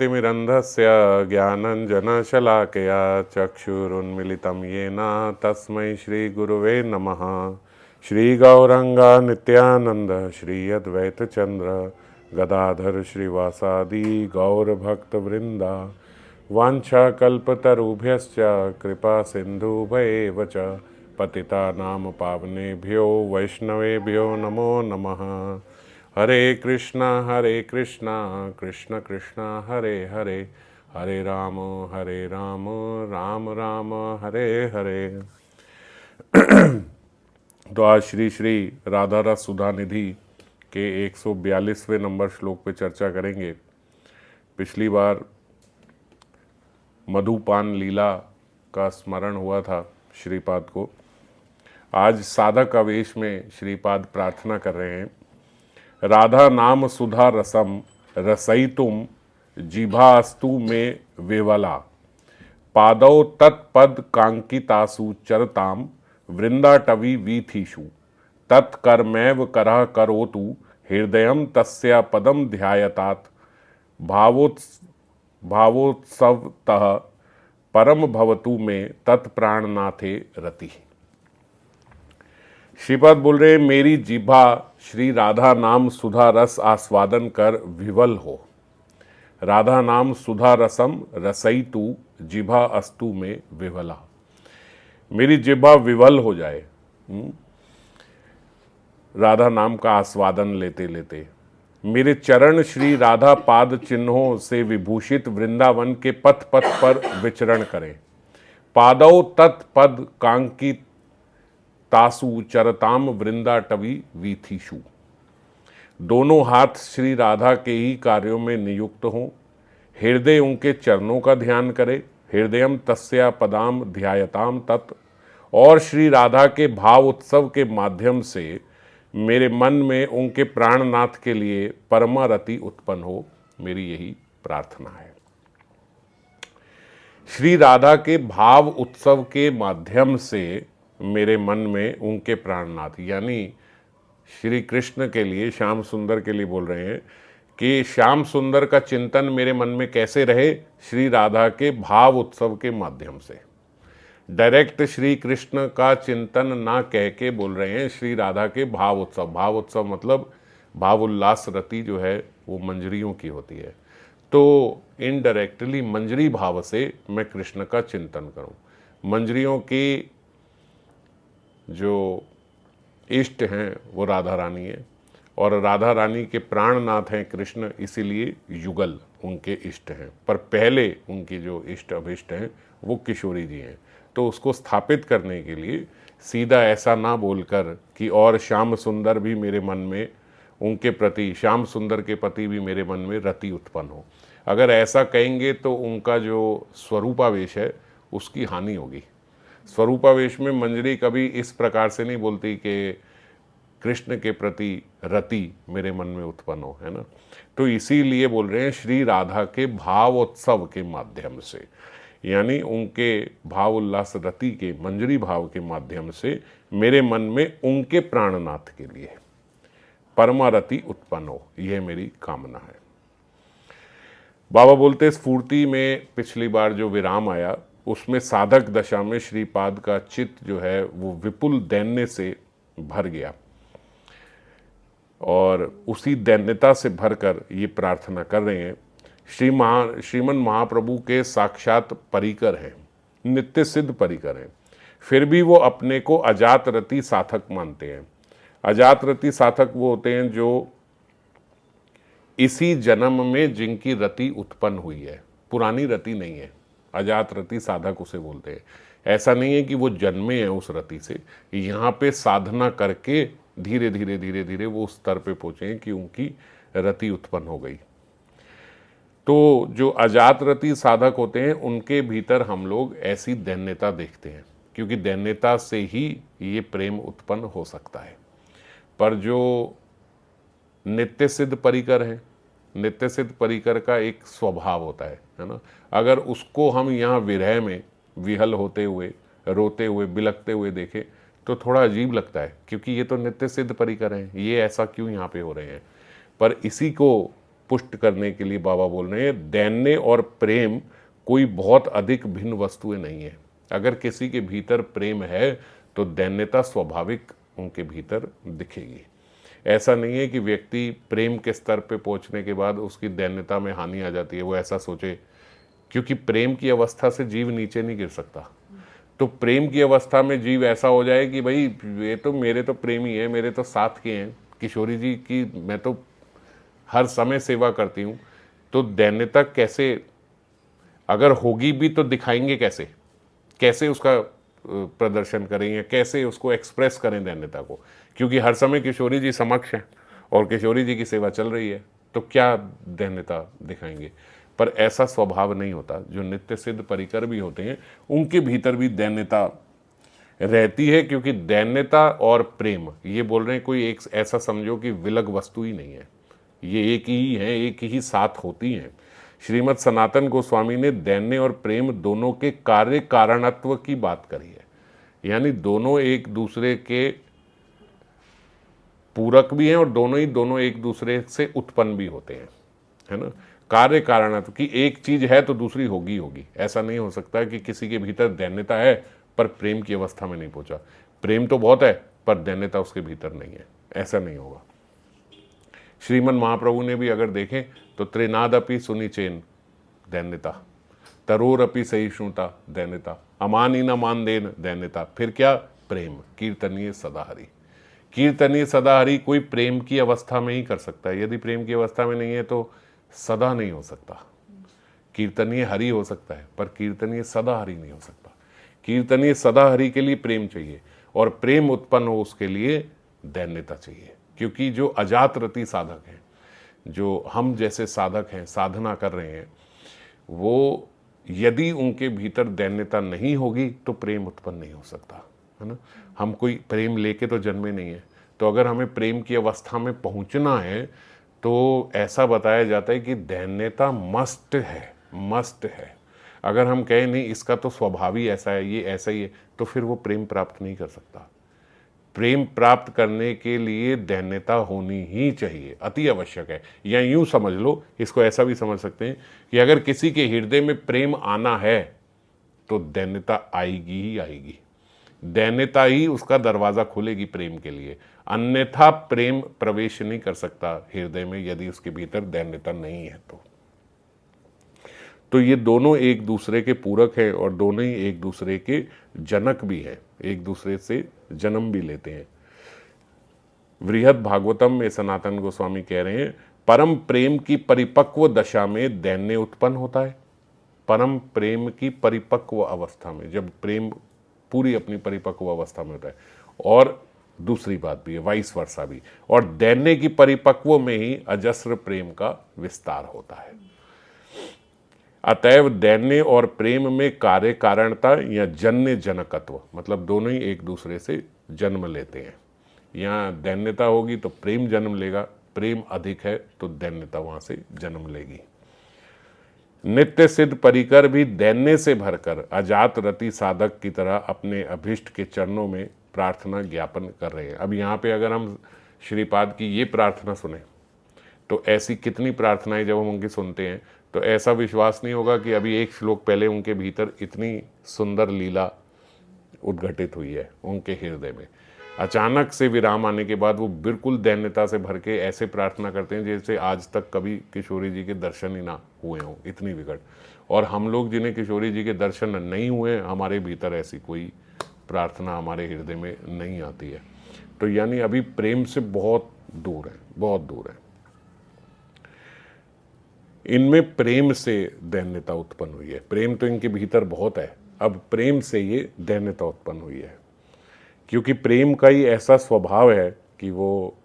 तिमिरन्धस्य ज्ञानञ्जनशलाकया चक्षुरुन्मिलितं येन तस्मै श्रीगुरुवे नमः। श्रीगौरङ्गा नित्यानन्द श्री अद्वैतचन्द्र गदाधर श्रीवासादि गौरभक्तवृन्दा वाञ्छाकल्पतरुभ्यश्च कृपा सिन्धुभ्येव च पतितानां पावनेभ्यो वैष्णवेभ्यो नमो नमः। हरे कृष्णा कृष्ण कृष्ण हरे हरे, हरे राम राम राम हरे हरे। तो आज श्री श्री राधा रस सुधा निधि के 142वें नंबर श्लोक पे चर्चा करेंगे। पिछली बार मधुपान लीला का स्मरण हुआ था श्रीपाद को। आज साधक आवेश में श्रीपाद प्रार्थना कर रहे हैं, राधा नाम सुधा रसम रसयितुम जिभास्तु में विवला, पादौ तत्पद कांकितासु चरताम वृंदाटवी वीथीषु, तत्कर्मैव करः करोतु हृदयं तस्य पदम ध्यायतात, भावोत्सवतः परम भवतु में तत्प्राणनाथे रति। श्रीपाद बोल रहे, मेरी जिह्वा श्री राधा नाम सुधा रस आस्वादन कर विवल हो। राधा नाम सुधा रसम रसयितु जिह्वा अस्तु में विवला, मेरी जिह्वा विवल हो जाए राधा नाम का आस्वादन लेते लेते। मेरे चरण श्री राधा पाद चिन्हों से विभूषित वृंदावन के पथ पथ पर विचरण करें। पादौ तत्पद कांकित तासु चरताम वृंदाटवी वीथीषु, दोनों हाथ श्री राधा के ही कार्यों में नियुक्त हों। हृदय उनके चरणों का ध्यान करे। हृदयम तस्या पदाम ध्यायताम तत्, और श्री राधा के भाव उत्सव के माध्यम से मेरे मन में उनके प्राणनाथ के लिए परमारति उत्पन्न हो। मेरी यही प्रार्थना है। श्री राधा के भाव उत्सव के माध्यम से मेरे मन में उनके प्राणनाथ यानी श्री कृष्ण के लिए, श्याम सुंदर के लिए बोल रहे हैं कि श्याम सुंदर का चिंतन मेरे मन में कैसे रहे, श्री राधा के भाव उत्सव के माध्यम से। डायरेक्ट श्री कृष्ण का चिंतन ना कह के बोल रहे हैं श्री राधा के भाव उत्सव। भाव उत्सव मतलब भाव उल्लास रति जो है वो मंजरियों की होती है, तो इनडायरेक्टली मंजरी भाव से मैं कृष्ण का चिंतन करूं। मंजरियों की जो इष्ट हैं वो राधा रानी है, और राधा रानी के प्राणनाथ हैं कृष्ण, इसीलिए युगल उनके इष्ट हैं। पर पहले उनकी जो इष्ट अभिष्ट हैं वो किशोरी जी हैं। तो उसको स्थापित करने के लिए सीधा ऐसा ना बोलकर कि और श्याम सुंदर भी मेरे मन में उनके प्रति, श्याम सुंदर के प्रति भी मेरे मन में रति उत्पन्न हो, अगर ऐसा कहेंगे तो उनका जो स्वरूपावेश है उसकी हानि होगी। स्वरूपावेश में मंजरी कभी इस प्रकार से नहीं बोलती कि कृष्ण के प्रति रति मेरे मन में उत्पन्न हो, है ना। तो इसीलिए बोल रहे हैं श्री राधा के भावोत्सव के माध्यम से, यानी उनके भाव उल्लास रति के मंजरी भाव के माध्यम से मेरे मन में उनके प्राणनाथ के लिए परमारति उत्पन्न हो, यह मेरी कामना है। बाबा बोलते, स्फूर्ति में पिछली बार जो विराम आया उसमें साधक दशा में श्रीपाद का चित्त जो है वो विपुल दैन्य से भर गया, और उसी दैन्यता से भरकर ये प्रार्थना कर रहे हैं। श्रीमन महाप्रभु के साक्षात परिकर हैं, नित्य सिद्ध परिकर हैं, फिर भी वो अपने को अजात रति साधक मानते हैं। अजात रति साधक वो होते हैं जो इसी जन्म में जिनकी रति उत्पन्न हुई है, पुरानी रति नहीं है। अजात रति साधक उसे बोलते हैं। ऐसा नहीं है कि वो जन्मे हैं उस रति से, यहाँ पे साधना करके धीरे धीरे धीरे धीरे वो उस स्तर पे पहुँचे हैं कि उनकी रति उत्पन्न हो गई। तो जो अजात रति साधक होते हैं उनके भीतर हम लोग ऐसी दैन्यता देखते हैं, क्योंकि दैन्यता से ही ये प्रेम उत्पन्न हो सकता है। पर जो नित्य सिद्ध परिकर है, नित्य सिद्ध परिकर का एक स्वभाव होता है ना। अगर उसको हम यहाँ विरह में विहल होते हुए, रोते हुए, बिलखते हुए देखें तो थोड़ा अजीब लगता है, क्योंकि ये तो नित्य सिद्ध परिकर हैं, ये ऐसा क्यों यहाँ पे हो रहे हैं। पर इसी को पुष्ट करने के लिए बाबा बोल रहे हैं, दैन्य और प्रेम कोई बहुत अधिक भिन्न वस्तुएं नहीं है। अगर किसी के भीतर प्रेम है तो दैन्यता स्वाभाविक उनके भीतर दिखेगी। ऐसा नहीं है कि व्यक्ति प्रेम के स्तर पे पहुंचने के बाद उसकी दैन्यता में हानि आ जाती है, वो ऐसा सोचे, क्योंकि प्रेम की अवस्था से जीव नीचे नहीं गिर सकता। तो प्रेम की अवस्था में जीव ऐसा हो जाए कि भाई ये तो मेरे तो प्रेमी है, मेरे तो साथ के हैं, किशोरी जी की मैं तो हर समय सेवा करती हूँ, तो दैन्यता कैसे, अगर होगी भी तो दिखाएंगे कैसे, कैसे उसका प्रदर्शन करें या कैसे उसको एक्सप्रेस करें दैन्यता को, क्योंकि हर समय किशोरी जी समक्ष हैं और किशोरी जी की सेवा चल रही है, तो क्या दैन्यता दिखाएंगे। पर ऐसा स्वभाव नहीं होता। जो नित्य सिद्ध परिकर भी होते हैं उनके भीतर भी दैन्यता रहती है, क्योंकि दैन्यता और प्रेम ये बोल रहे हैं कोई एक ऐसा समझो कि विलग वस्तु ही नहीं है, ये एक ही है, एक ही साथ होती हैं। श्रीमद् सनातन गोस्वामी ने दैन्य और प्रेम दोनों के कार्य कारणत्व की बात करी है, यानी दोनों एक दूसरे के पूरक भी हैं और दोनों एक दूसरे से उत्पन्न भी होते हैं, है ना। कार्य कारणत्व की एक चीज है तो दूसरी होगी होगी, ऐसा नहीं हो सकता कि किसी के भीतर दैन्यता है पर प्रेम की अवस्था में नहीं पहुंचा। प्रेम तो बहुत है पर दैन्यता उसके भीतर नहीं है, ऐसा नहीं होगा। श्रीमन महाप्रभु ने भी अगर देखें तो त्रिनादपि सुनिचेन दैन्यता, तरोरपि सहिष्णुता दैन्यता, अमानी न मान देन दैन्यता, फिर क्या, प्रेम, कीर्तनीय सदाहरि। कीर्तनीय सदाहरि कोई प्रेम की अवस्था में ही कर सकता है, यदि प्रेम की अवस्था में नहीं है तो सदा नहीं हो सकता। कीर्तनीय हरि हो सकता है पर कीर्तनीय सदा हरि नहीं हो सकता। कीर्तनीय सदा हरि के लिए प्रेम चाहिए और प्रेम उत्पन्न हो उसके लिए दैन्यता चाहिए, क्योंकि जो अजात रति साधक हैं, जो हम जैसे साधक हैं, साधना कर रहे हैं, वो यदि उनके भीतर दैन्यता नहीं होगी तो प्रेम उत्पन्न नहीं हो सकता, है ना। हम कोई प्रेम लेके तो जन्मे नहीं है, तो अगर हमें प्रेम की अवस्था में पहुंचना है तो ऐसा बताया जाता है कि दैन्यता मस्ट है, मस्ट है। अगर हम कहें नहीं इसका तो स्वभाव ही ऐसा है, ये ऐसा ही है, तो फिर वो प्रेम प्राप्त नहीं कर सकता। प्रेम प्राप्त करने के लिए दैन्यता होनी ही चाहिए, अति आवश्यक है। या यूं समझ लो, इसको ऐसा भी समझ सकते हैं कि अगर किसी के हृदय में प्रेम आना है तो दैन्यता आएगी ही आएगी, दैन्यता ही उसका दरवाजा खोलेगी प्रेम के लिए, अन्यथा प्रेम प्रवेश नहीं कर सकता हृदय में यदि उसके भीतर दैन्यता नहीं है तो ये दोनों एक दूसरे के पूरक हैं और दोनों ही एक दूसरे के जनक भी हैं, एक दूसरे से जन्म भी लेते हैं। वृहद भागवतम में सनातन गोस्वामी कह रहे हैं, परम प्रेम की परिपक्व दशा में दैन्य उत्पन्न होता है। परम प्रेम की परिपक्व अवस्था में, जब प्रेम पूरी अपनी परिपक्व अवस्था में होता है, और दूसरी बात भी है वाइस वर्षा भी, और दैन्य की परिपक्व में ही अजस्र प्रेम का विस्तार होता है। अतएव दैन्य और प्रेम में कार्य कारणता या जन्य जनकत्व, मतलब दोनों ही एक दूसरे से जन्म लेते हैं। यहाँ दैन्यता होगी तो प्रेम जन्म लेगा, प्रेम अधिक है तो दैन्यता वहाँ से जन्म लेगी। नित्य सिद्ध परिकर भी दैन्य से भरकर अजात रति साधक की तरह अपने अभिष्ट के चरणों में प्रार्थना ज्ञापन कर रहे हैं। अब यहाँ पे अगर हम श्रीपाद की ये प्रार्थना सुने तो ऐसी कितनी प्रार्थनाएं जब हम उनकी सुनते हैं तो ऐसा विश्वास नहीं होगा कि अभी एक श्लोक पहले उनके भीतर इतनी सुंदर लीला उद्घटित हुई है उनके हृदय में। अचानक से विराम आने के बाद वो बिल्कुल दैन्यता से भर के ऐसे प्रार्थना करते हैं जैसे आज तक कभी किशोरी जी के दर्शन ही ना हुए हों, इतनी विकट। और हम लोग जिन्हें किशोरी जी के दर्शन नहीं हुए, हमारे भीतर ऐसी कोई प्रार्थना हमारे हृदय में नहीं आती है। तो यानी अभी प्रेम से बहुत दूर है, बहुत दूर है। इनमें प्रेम से दैन्यता उत्पन्न हुई है। प्रेम तो इनके भीतर बहुत है, अब प्रेम से ये दैन्यता उत्पन्न हुई है, क्योंकि प्रेम का ही ऐसा स्वभाव है कि वो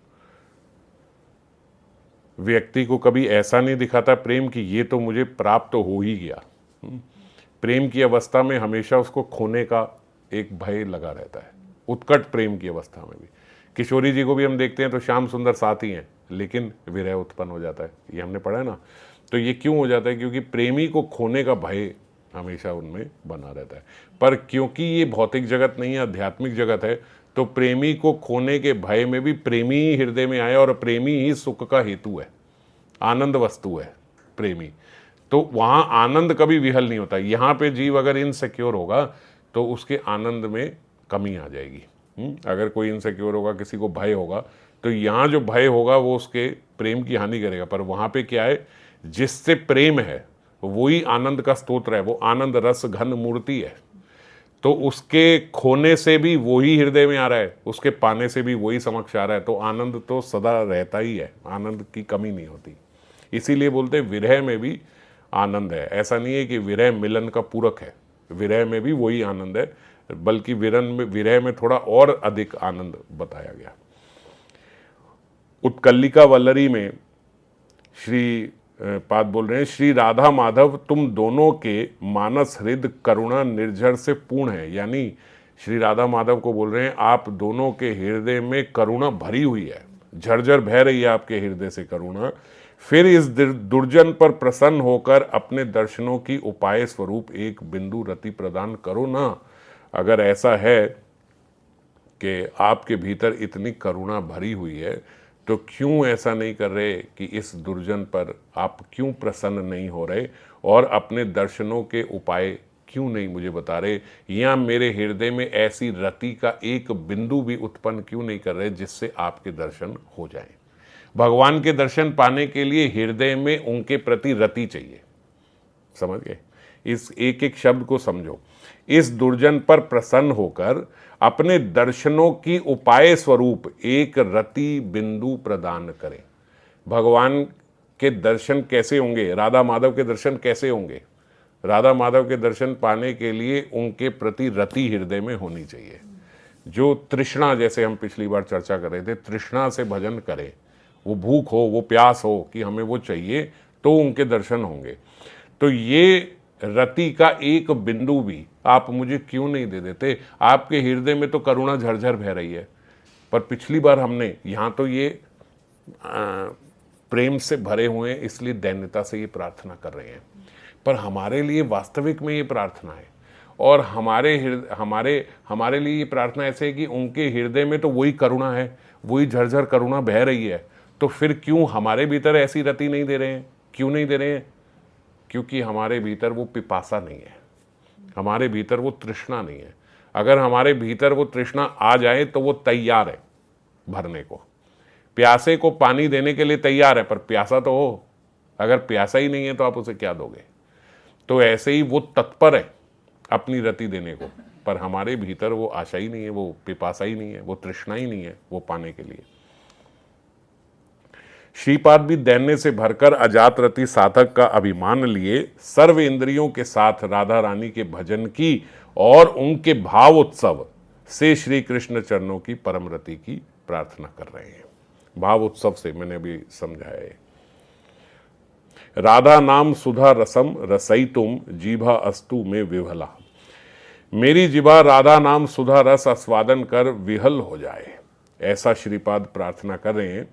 व्यक्ति को कभी ऐसा नहीं दिखाता प्रेम कि ये तो मुझे प्राप्त तो हो ही गया। प्रेम की अवस्था में हमेशा उसको खोने का एक भय लगा रहता है, उत्कट प्रेम की अवस्था में भी। किशोरी जी को भी हम देखते हैं तो श्याम सुंदर साथ ही हैं, लेकिन विरह उत्पन्न हो जाता है, ये हमने पढ़ा है ना। तो ये क्यों हो जाता है? क्योंकि प्रेमी को खोने का भय हमेशा उनमें बना रहता है। पर क्योंकि ये भौतिक जगत नहीं है, आध्यात्मिक जगत है, तो प्रेमी को खोने के भय में भी प्रेमी ही हृदय में आए और प्रेमी ही सुख का हेतु है। आनंद वस्तु है प्रेमी, तो वहाँ आनंद कभी विहल नहीं होता। यहाँ पे जीव अगर इनसिक्योर होगा तो उसके आनंद में कमी आ जाएगी। अगर कोई इनसिक्योर होगा, किसी को भय होगा, तो यहाँ जो भय होगा वो उसके प्रेम की हानि करेगा। पर वहाँ पे क्या है, जिससे प्रेम है वही आनंद का स्तोत्र है, वो आनंद रस घन मूर्ति है। तो उसके खोने से भी वही हृदय में आ रहा है, उसके पाने से भी वही समक्ष आ रहा है, तो आनंद तो सदा रहता ही है, आनंद की कमी नहीं होती। इसीलिए बोलते हैं विरह में भी आनंद है। ऐसा नहीं है कि विरह मिलन का पूरक है, विरह में भी वही आनंद है, बल्कि विरह में थोड़ा और अधिक आनंद बताया गया। उत्कलिका वल्लरी में श्री पाद बोल रहे हैं, श्री राधा माधव तुम दोनों के मानस हृदय करुणा निर्झर से पूर्ण है। यानी श्री राधा माधव को बोल रहे हैं, आप दोनों के हृदय में करुणा भरी हुई है, झरझर बह रही है आपके हृदय से करुणा। फिर इस दुर्जन पर प्रसन्न होकर अपने दर्शनों की उपाय स्वरूप एक बिंदु रति प्रदान करो ना। अगर ऐसा है कि आपके भीतर इतनी करुणा भरी हुई है, तो क्यों ऐसा नहीं कर रहे कि इस दुर्जन पर आप क्यों प्रसन्न नहीं हो रहे और अपने दर्शनों के उपाय क्यों नहीं मुझे बता रहे, या मेरे हृदय में ऐसी रति का एक बिंदु भी उत्पन्न क्यों नहीं कर रहे जिससे आपके दर्शन हो जाएं। भगवान के दर्शन पाने के लिए हृदय में उनके प्रति रति चाहिए। समझ गए? इस एक एक शब्द को समझो। इस दुर्जन पर प्रसन्न होकर अपने दर्शनों की उपाय स्वरूप एक रति बिंदु प्रदान करें। भगवान के दर्शन कैसे होंगे, राधा माधव के दर्शन कैसे होंगे? राधा माधव के दर्शन पाने के लिए उनके प्रति रति हृदय में होनी चाहिए। जो तृष्णा, जैसे हम पिछली बार चर्चा कर रहे थे, तृष्णा से भजन करें, वो भूख हो, वो प्यास हो कि हमें वो चाहिए, तो उनके दर्शन होंगे। तो ये रति का एक बिंदु भी आप मुझे क्यों नहीं दे देते? आपके हृदय में तो करुणा झरझर बह रही है, पर पिछली बार हमने यहाँ तो ये प्रेम से भरे हुए हैं, इसलिए दैन्यता से ये प्रार्थना कर रहे हैं, पर हमारे लिए वास्तविक में ये प्रार्थना है। और हमारे लिए ये प्रार्थना ऐसे है कि उनके हृदय में तो वही करुणा है, वही झरझर करुणा बह रही है, तो फिर क्यों हमारे भीतर ऐसी रति नहीं दे रहे हैं? क्यों नहीं दे रहे हैं? क्योंकि हमारे भीतर वो पिपासा नहीं है, हमारे भीतर वो तृष्णा नहीं है। अगर हमारे भीतर वो तृष्णा आ जाए तो वो तैयार है भरने को, प्यासे को पानी देने के लिए तैयार है, पर प्यासा तो हो। अगर प्यासा ही नहीं है तो आप उसे क्या दोगे? तो ऐसे ही वो तत्पर है अपनी रति देने को, पर हमारे भीतर वो आशा ही नहीं है, वो पिपासा ही नहीं है, वो तृष्णा ही नहीं है वो पाने के लिए। श्रीपाद भी दैन्य से भरकर अजात रति साधक का अभिमान लिए सर्व इंद्रियों के साथ राधा रानी के भजन की और उनके भाव उत्सव से श्री कृष्ण चरणों की परम रति की प्रार्थना कर रहे हैं। भाव उत्सव से मैंने अभी समझाया है। राधा नाम सुधा रसम रसई तुम जीभा अस्तु में विभला। मेरी जिभा राधा नाम सुधा रस आस्वादन कर विहल हो जाए, ऐसा श्रीपाद प्रार्थना कर रहे हैं।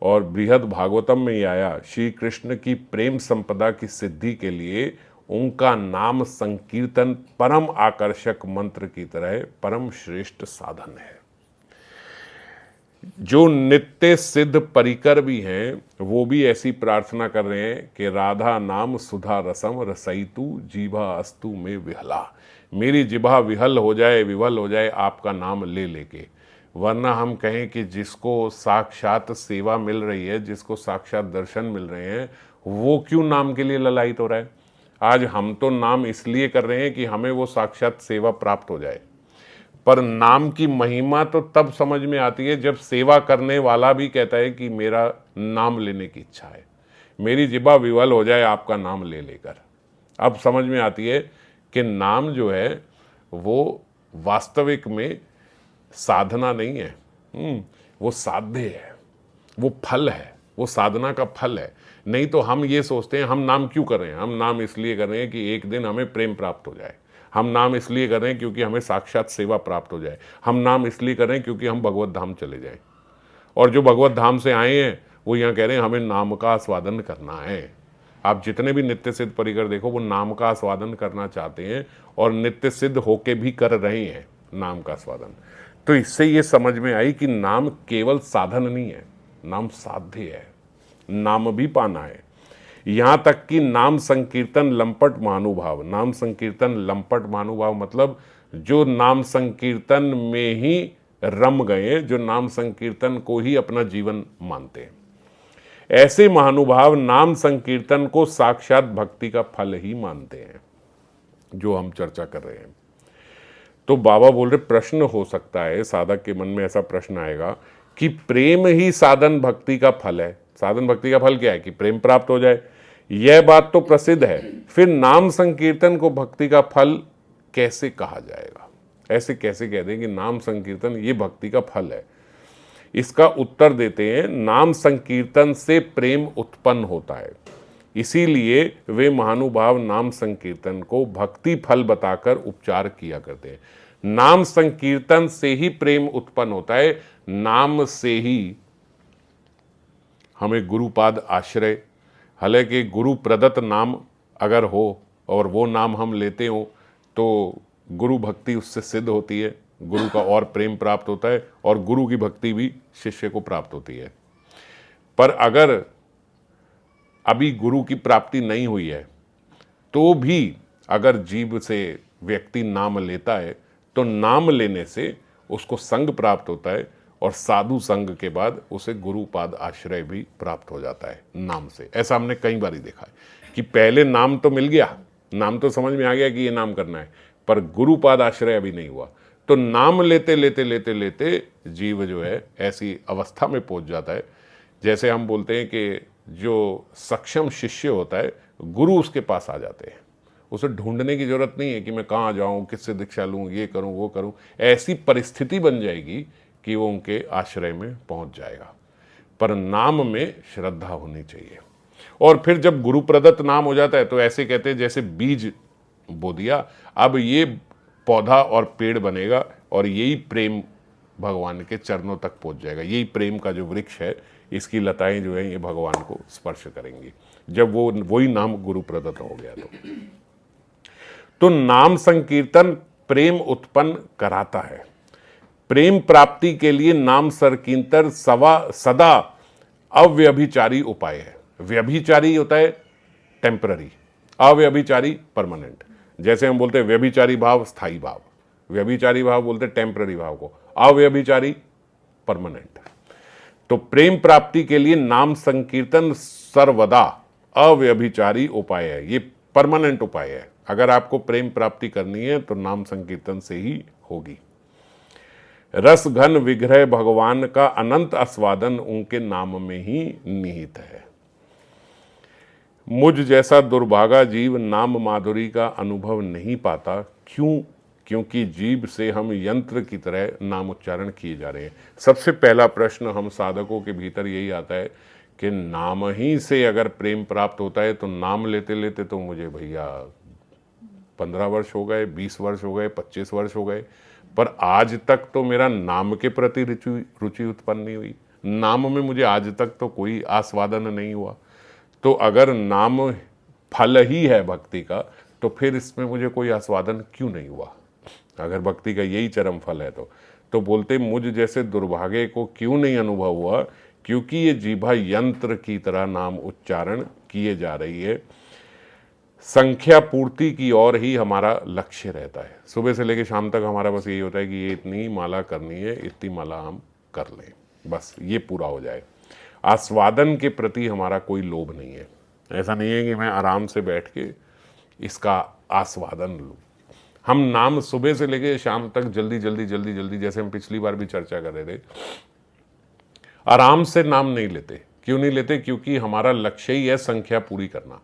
और बृहद भागवतम में ही आया, श्री कृष्ण की प्रेम संपदा की सिद्धि के लिए उनका नाम संकीर्तन परम आकर्षक मंत्र की तरह परम श्रेष्ठ साधन है। जो नित्य सिद्ध परिकर भी हैं वो भी ऐसी प्रार्थना कर रहे हैं कि राधा नाम सुधा रसम रसईतु जीभा अस्तु में विहला। मेरी जिभा विहल हो जाए, विवल हो जाए आपका नाम ले लेके। वरना हम कहें कि जिसको साक्षात सेवा मिल रही है, जिसको साक्षात दर्शन मिल रहे हैं, वो क्यों नाम के लिए ललायित हो रहा है? आज हम तो नाम इसलिए कर रहे हैं कि हमें वो साक्षात सेवा प्राप्त हो जाए, पर नाम की महिमा तो तब समझ में आती है जब सेवा करने वाला भी कहता है कि मेरा नाम लेने की इच्छा है, मेरी जिभा विवल हो जाए आपका नाम ले लेकर। अब समझ में आती है कि नाम जो है वो वास्तविक में साधना नहीं है, वो साध्य है, वो फल है, वो साधना का फल है। नहीं तो हम ये सोचते हैं हम नाम क्यों कर रहे हैं? हम नाम इसलिए कर रहे हैं कि एक दिन हमें प्रेम प्राप्त हो जाए, हम नाम इसलिए कर रहे हैं क्योंकि हमें साक्षात सेवा प्राप्त हो जाए, हम नाम इसलिए कर रहे हैं क्योंकि हम भगवत धाम चले जाएं। और जो भगवत धाम से आए हैं वो यहाँ कह रहे हैं हमें नाम का आस्वादन करना है। आप जितने भी नित्य सिद्ध परिकर देखो, वो नाम का आस्वादन करना चाहते हैं और नित्य सिद्ध होके भी कर रहे हैं नाम का आस्वादन। तो इससे ये समझ में आई कि नाम केवल साधन नहीं है, नाम साध्य है। नाम भी पाना है। यहाँ तक कि नाम संकीर्तन लंपट महानुभाव, नाम संकीर्तन लंपट महानुभाव मतलब जो नाम संकीर्तन में ही रम गए, जो नाम संकीर्तन को ही अपना जीवन मानते हैं, ऐसे महानुभाव नाम संकीर्तन को साक्षात भक्ति का फल ही मानते हैं, जो हम चर्चा कर रहे हैं। तो बाबा बोल रहे प्रश्न हो सकता है, साधक के मन में ऐसा प्रश्न आएगा कि प्रेम ही साधन भक्ति का फल है। साधन भक्ति का फल क्या है? कि प्रेम प्राप्त हो जाए। यह बात तो प्रसिद्ध है, फिर नाम संकीर्तन को भक्ति का फल कैसे कहा जाएगा? ऐसे कैसे कह दें कि नाम संकीर्तन ये भक्ति का फल है? इसका उत्तर देते हैं, नाम संकीर्तन से प्रेम उत्पन्न होता है, इसीलिए वे महानुभाव नाम संकीर्तन को भक्ति फल बताकर उपचार किया करते हैं। नाम संकीर्तन से ही प्रेम उत्पन्न होता है, नाम से ही हमें गुरुपाद आश्रय, हालांकि गुरु प्रदत्त नाम अगर हो और वो नाम हम लेते हो तो गुरु भक्ति उससे सिद्ध होती है, गुरु का और प्रेम प्राप्त होता है और गुरु की भक्ति भी शिष्य को प्राप्त होती है। पर अगर अभी गुरु की प्राप्ति नहीं हुई है तो भी अगर जीव से व्यक्ति नाम लेता है तो नाम लेने से उसको संग प्राप्त होता है और साधु संग के बाद उसे गुरुपाद आश्रय भी प्राप्त हो जाता है नाम से। ऐसा हमने कई बार देखा है कि पहले नाम तो मिल गया, नाम तो समझ में आ गया कि ये नाम करना है, पर गुरुपाद आश्रय अभी नहीं हुआ। तो नाम लेते लेते लेते लेते जीव जो है ऐसी अवस्था में पहुंच जाता है, जैसे हम बोलते हैं कि जो सक्षम शिष्य होता है गुरु उसके पास आ जाते हैं, उसे ढूंढने की जरूरत नहीं है कि मैं कहाँ जाऊँ, किससे दीक्षा लूँ, ये करूँ वो करूँ। ऐसी परिस्थिति बन जाएगी कि वो उनके आश्रय में पहुंच जाएगा। पर नाम में श्रद्धा होनी चाहिए। और फिर जब गुरु प्रदत्त नाम हो जाता है तो ऐसे कहते हैं जैसे बीज बो दिया, अब ये पौधा और पेड़ बनेगा और यही प्रेम भगवान के चरणों तक पहुंच जाएगा। यही प्रेम का जो वृक्ष है, इसकी लताएं जो है ये भगवान को स्पर्श करेंगी जब वो वही नाम गुरु प्रदत्त हो गया। तो नाम संकीर्तन प्रेम उत्पन्न कराता है। प्रेम प्राप्ति के लिए नाम संकीर्तन सदा अव्यभिचारी उपाय है। व्यभिचारी होता है टेम्पररी, अव्यभिचारी परमानेंट। जैसे हम बोलते हैं व्यभिचारी भाव स्थायी भाव, व्यभिचारी भाव बोलते हैं टेम्पररी भाव को, अव्यभिचारी परमानेंट। तो प्रेम प्राप्ति के लिए नाम संकीर्तन सर्वदा अव्यभिचारी उपाय है, ये परमानेंट उपाय है। अगर आपको प्रेम प्राप्ति करनी है तो नाम संकीर्तन से ही होगी। रस घन विग्रह भगवान का अनंत आस्वादन उनके नाम में ही निहित है। मुझ जैसा दुर्भागा जीव नाम माधुरी का अनुभव नहीं पाता। क्यों? क्योंकि जीव से हम यंत्र की तरह नाम उच्चारण किए जा रहे हैं। सबसे पहला प्रश्न हम साधकों के भीतर यही आता है कि नाम ही से अगर प्रेम प्राप्त होता है तो नाम लेते लेते तो मुझे भैया 15 वर्ष हो गए, 20 वर्ष हो गए, 25 वर्ष हो गए, पर आज तक तो मेरा नाम के प्रति रुचि उत्पन्न नहीं हुई। नाम में मुझे आज तक तो कोई आस्वादन नहीं हुआ। तो अगर नाम फल ही है भक्ति का तो फिर इसमें मुझे कोई आस्वादन क्यों नहीं हुआ? अगर भक्ति का यही चरम फल है तो बोलते मुझ जैसे दुर्भाग्य को क्यों नहीं अनुभव हुआ? क्योंकि ये जीभा यंत्र की तरह नाम उच्चारण किए जा रही है। संख्या पूर्ति की ओर ही हमारा लक्ष्य रहता है। सुबह से लेकर शाम तक हमारा बस यही होता है कि ये इतनी माला करनी है, इतनी माला हम कर लें, बस ये पूरा हो जाए। आस्वादन के प्रति हमारा कोई लोभ नहीं है। ऐसा नहीं है कि मैं आराम से बैठ के इसका आस्वादन लूँ। हम नाम सुबह से लेकर शाम तक जल्दी जल्दी जल्दी जल्दी, जैसे हम पिछली बार भी चर्चा कर रहे थे, आराम से नाम नहीं लेते। क्यों नहीं लेते? क्योंकि हमारा लक्ष्य ही है संख्या पूरी करना।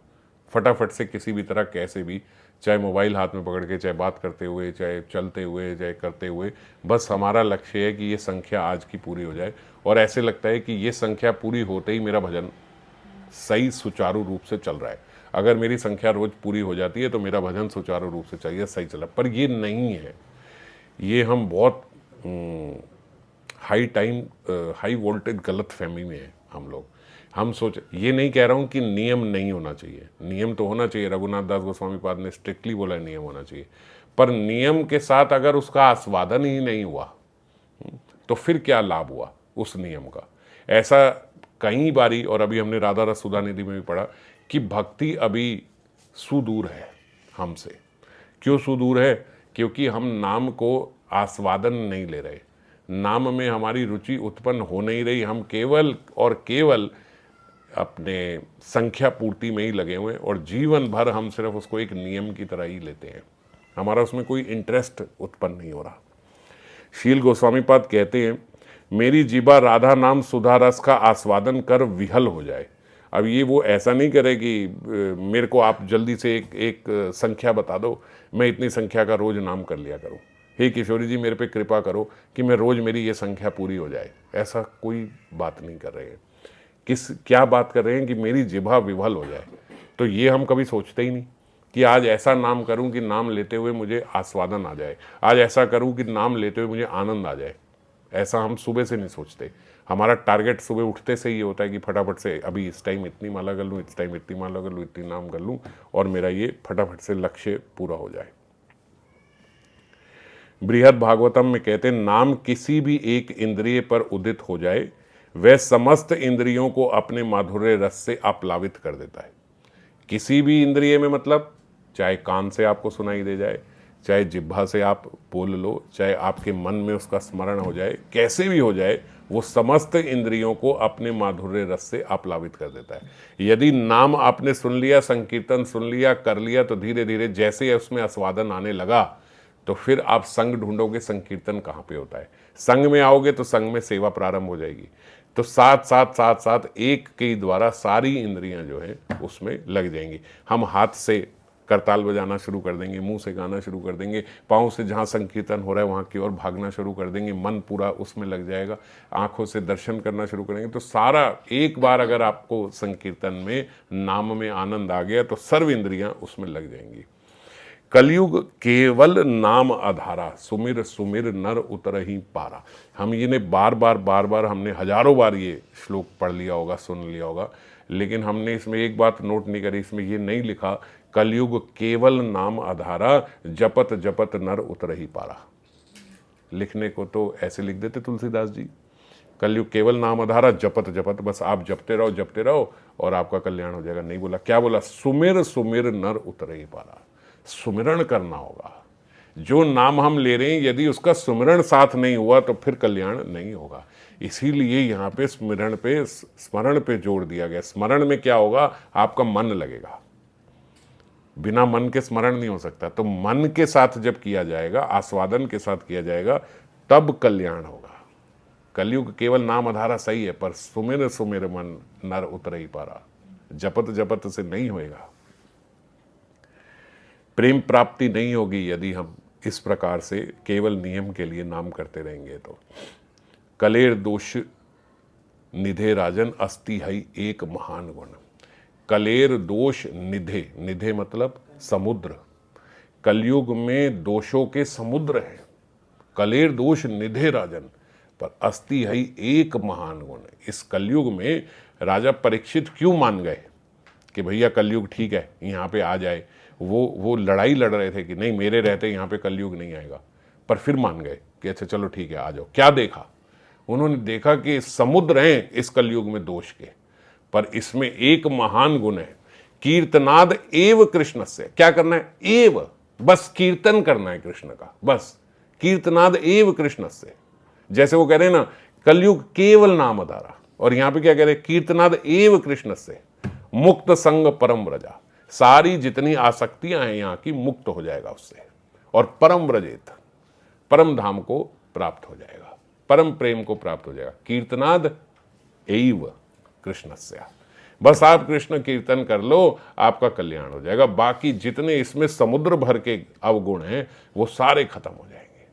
फटाफट से किसी भी तरह कैसे भी, चाहे मोबाइल हाथ में पकड़ के, चाहे बात करते हुए, चाहे चलते हुए, चाहे करते हुए, बस हमारा लक्ष्य है कि ये संख्या आज की पूरी हो जाए। और ऐसे लगता है कि ये संख्या पूरी होते ही मेरा भजन सही सुचारू रूप से चल रहा है। अगर मेरी संख्या रोज पूरी हो जाती है तो मेरा भजन सुचारू रूप से चाहिए, सही चला। पर ये नहीं है। ये हम बहुत हाई वोल्टेज गलत फहमी में है हम लोग। हम सोच, ये नहीं कह रहा हूँ कि नियम नहीं होना चाहिए, नियम तो होना चाहिए। रघुनाथ दास गोस्वामी पाद ने स्ट्रिक्टली बोला है नियम होना चाहिए, पर नियम के साथ अगर उसका आस्वादन ही नहीं हुआ तो फिर क्या लाभ हुआ उस नियम का? ऐसा कई बारी, और अभी हमने राधा रस सुधा निधि में भी पढ़ा कि भक्ति अभी सुदूर है हमसे। क्यों सुदूर है? क्योंकि हम नाम को आस्वादन नहीं ले रहे, नाम में हमारी रुचि उत्पन्न हो नहीं रही। हम केवल और केवल अपने संख्या पूर्ति में ही लगे हुए हैं, और जीवन भर हम सिर्फ उसको एक नियम की तरह ही लेते हैं, हमारा उसमें कोई इंटरेस्ट उत्पन्न नहीं हो रहा। शील गोस्वामी पाद कहते हैं, मेरी जीवा राधा नाम सुधा रस का आस्वादन कर विहल हो जाए। अब ये वो ऐसा नहीं करे कि मेरे को आप जल्दी से एक संख्या बता दो, मैं इतनी संख्या का रोज नाम कर लिया करूं। हे किशोरी जी, मेरे पे कृपा करो कि मैं रोज मेरी ये संख्या पूरी हो जाए। ऐसा कोई बात नहीं कर रहे हैं। क्या बात कर रहे हैं कि मेरी जिह्वा विवल हो जाए। तो ये हम कभी सोचते ही नहीं कि आज ऐसा नाम करूं कि नाम लेते हुए मुझे आस्वादन आ जाए, आज ऐसा करूं कि नाम लेते हुए मुझे आनंद आ जाए। ऐसा हम सुबह से नहीं सोचते। हमारा टारगेट सुबह उठते से ही होता है कि फटाफट से अभी इस टाइम इतनी माला कर लूँ, इस टाइम इतनी माला कर लूँ, इतनी नाम कर लूँ, और मेरा ये फटाफट से लक्ष्य पूरा हो जाए। बृहद भागवतम में कहते हैं, नाम किसी भी एक इंद्रिय पर उदित हो जाए, वह समस्त इंद्रियों को अपने माधुर्य रस से आप्लावित कर देता है। किसी भी इंद्रिय में, मतलब चाहे कान से आपको सुनाई दे जाए, चाहे जिह्वा से आप बोल लो, चाहे आपके मन में उसका स्मरण हो जाए, कैसे भी हो जाए, वो समस्त इंद्रियों को अपने माधुर्य रस से आप्लावित कर देता है। यदि नाम आपने सुन लिया, संकीर्तन सुन लिया, कर लिया, तो धीरे धीरे जैसे उसमें आस्वादन आने लगा, तो फिर आप संग ढूंढोगे, संकीर्तन कहाँ पे होता है। संग में आओगे तो संग में सेवा प्रारंभ हो जाएगी। तो साथ साथ साथ साथ एक के द्वारा सारी इंद्रियां जो हैं उसमें लग जाएंगी। हम हाथ से करताल बजाना शुरू कर देंगे, मुंह से गाना शुरू कर देंगे, पाँव से जहाँ संकीर्तन हो रहा है वहाँ की ओर भागना शुरू कर देंगे, मन पूरा उसमें लग जाएगा, आंखों से दर्शन करना शुरू करेंगे। तो सारा एक बार अगर आपको संकीर्तन में, नाम में आनंद आ गया तो सर्व इंद्रियां उसमें लग जाएंगी। कलयुग केवल नाम आधारा, सुमिर सुमिर नर उतर ही पारा। हम ये बार बार हमने हजारों बार ये श्लोक पढ़ लिया होगा, सुन लिया होगा, लेकिन हमने इसमें एक बात नोट नहीं करी। इसमें ये नहीं लिखा कलयुग केवल नाम आधारा, जपत जपत नर उतर ही पारा। लिखने को तो ऐसे लिख देते तुलसीदास जी, कलयुग केवल नाम आधारा, जपत जपत, बस आप जपते रहो और आपका कल्याण हो जाएगा। नहीं बोला, क्या बोला? सुमिर सुमिर नर उतर ही पारा। सुमिरण करना होगा। जो नाम हम ले रहे हैं, यदि उसका सुमिरण साथ नहीं हुआ तो फिर कल्याण नहीं होगा। इसीलिए यहाँ पे स्मरण पे जोर दिया गया। स्मरण में क्या होगा? आपका मन लगेगा, बिना मन के स्मरण नहीं हो सकता। तो मन के साथ जब किया जाएगा, आस्वादन के साथ किया जाएगा, तब कल्याण होगा। कलयुग केवल नाम आधारा सही है, पर सुमिर सुमिर मन नर उतर ही पारा, जपत जपत से नहीं होएगा। प्रेम प्राप्ति नहीं होगी यदि हम इस प्रकार से केवल नियम के लिए नाम करते रहेंगे। तो कलेर दोष निधे राजन, अस्ति है एक महान गुण। कलेर दोष निधे, निधे मतलब समुद्र। कलयुग में दोषों के समुद्र हैं। कलेर दोष निधे राजन, पर अस्ति है एक महान गुण। इस कलयुग में राजा परीक्षित क्यों मान गए कि भैया कलयुग ठीक है, यहाँ पे आ जाए। वो लड़ाई लड़ रहे थे कि नहीं, मेरे रहते यहाँ पे कलयुग नहीं आएगा, पर फिर मान गए कि अच्छा चलो ठीक है, आ जाओ। क्या देखा? उन्होंने देखा कि समुद्र हैं इस कलयुग में दोष के, पर इसमें एक महान गुण है, कीर्तनाद एव कृष्ण से। क्या करना है? एव, बस कीर्तन करना है कृष्ण का, बस कीर्तनाद एव कृष्ण से। जैसे वो कह रहे हैं ना, कलयुग केवल नाम आधारा, और यहां पे क्या कह रहे हैं? कीर्तनाद एव कृष्ण से मुक्त संग परम व्रजा। सारी जितनी आसक्तियां हैं यहाँ की, मुक्त हो जाएगा उससे, और परम व्रजेत, परम धाम को प्राप्त हो जाएगा, परम प्रेम को प्राप्त हो जाएगा। कीर्तनाद एव कृष्णस्य, बस आप कृष्ण कीर्तन कर लो, आपका कल्याण हो जाएगा। बाकी जितने इसमें समुद्र भर के अवगुण हैं वो सारे खत्म हो जाएंगे।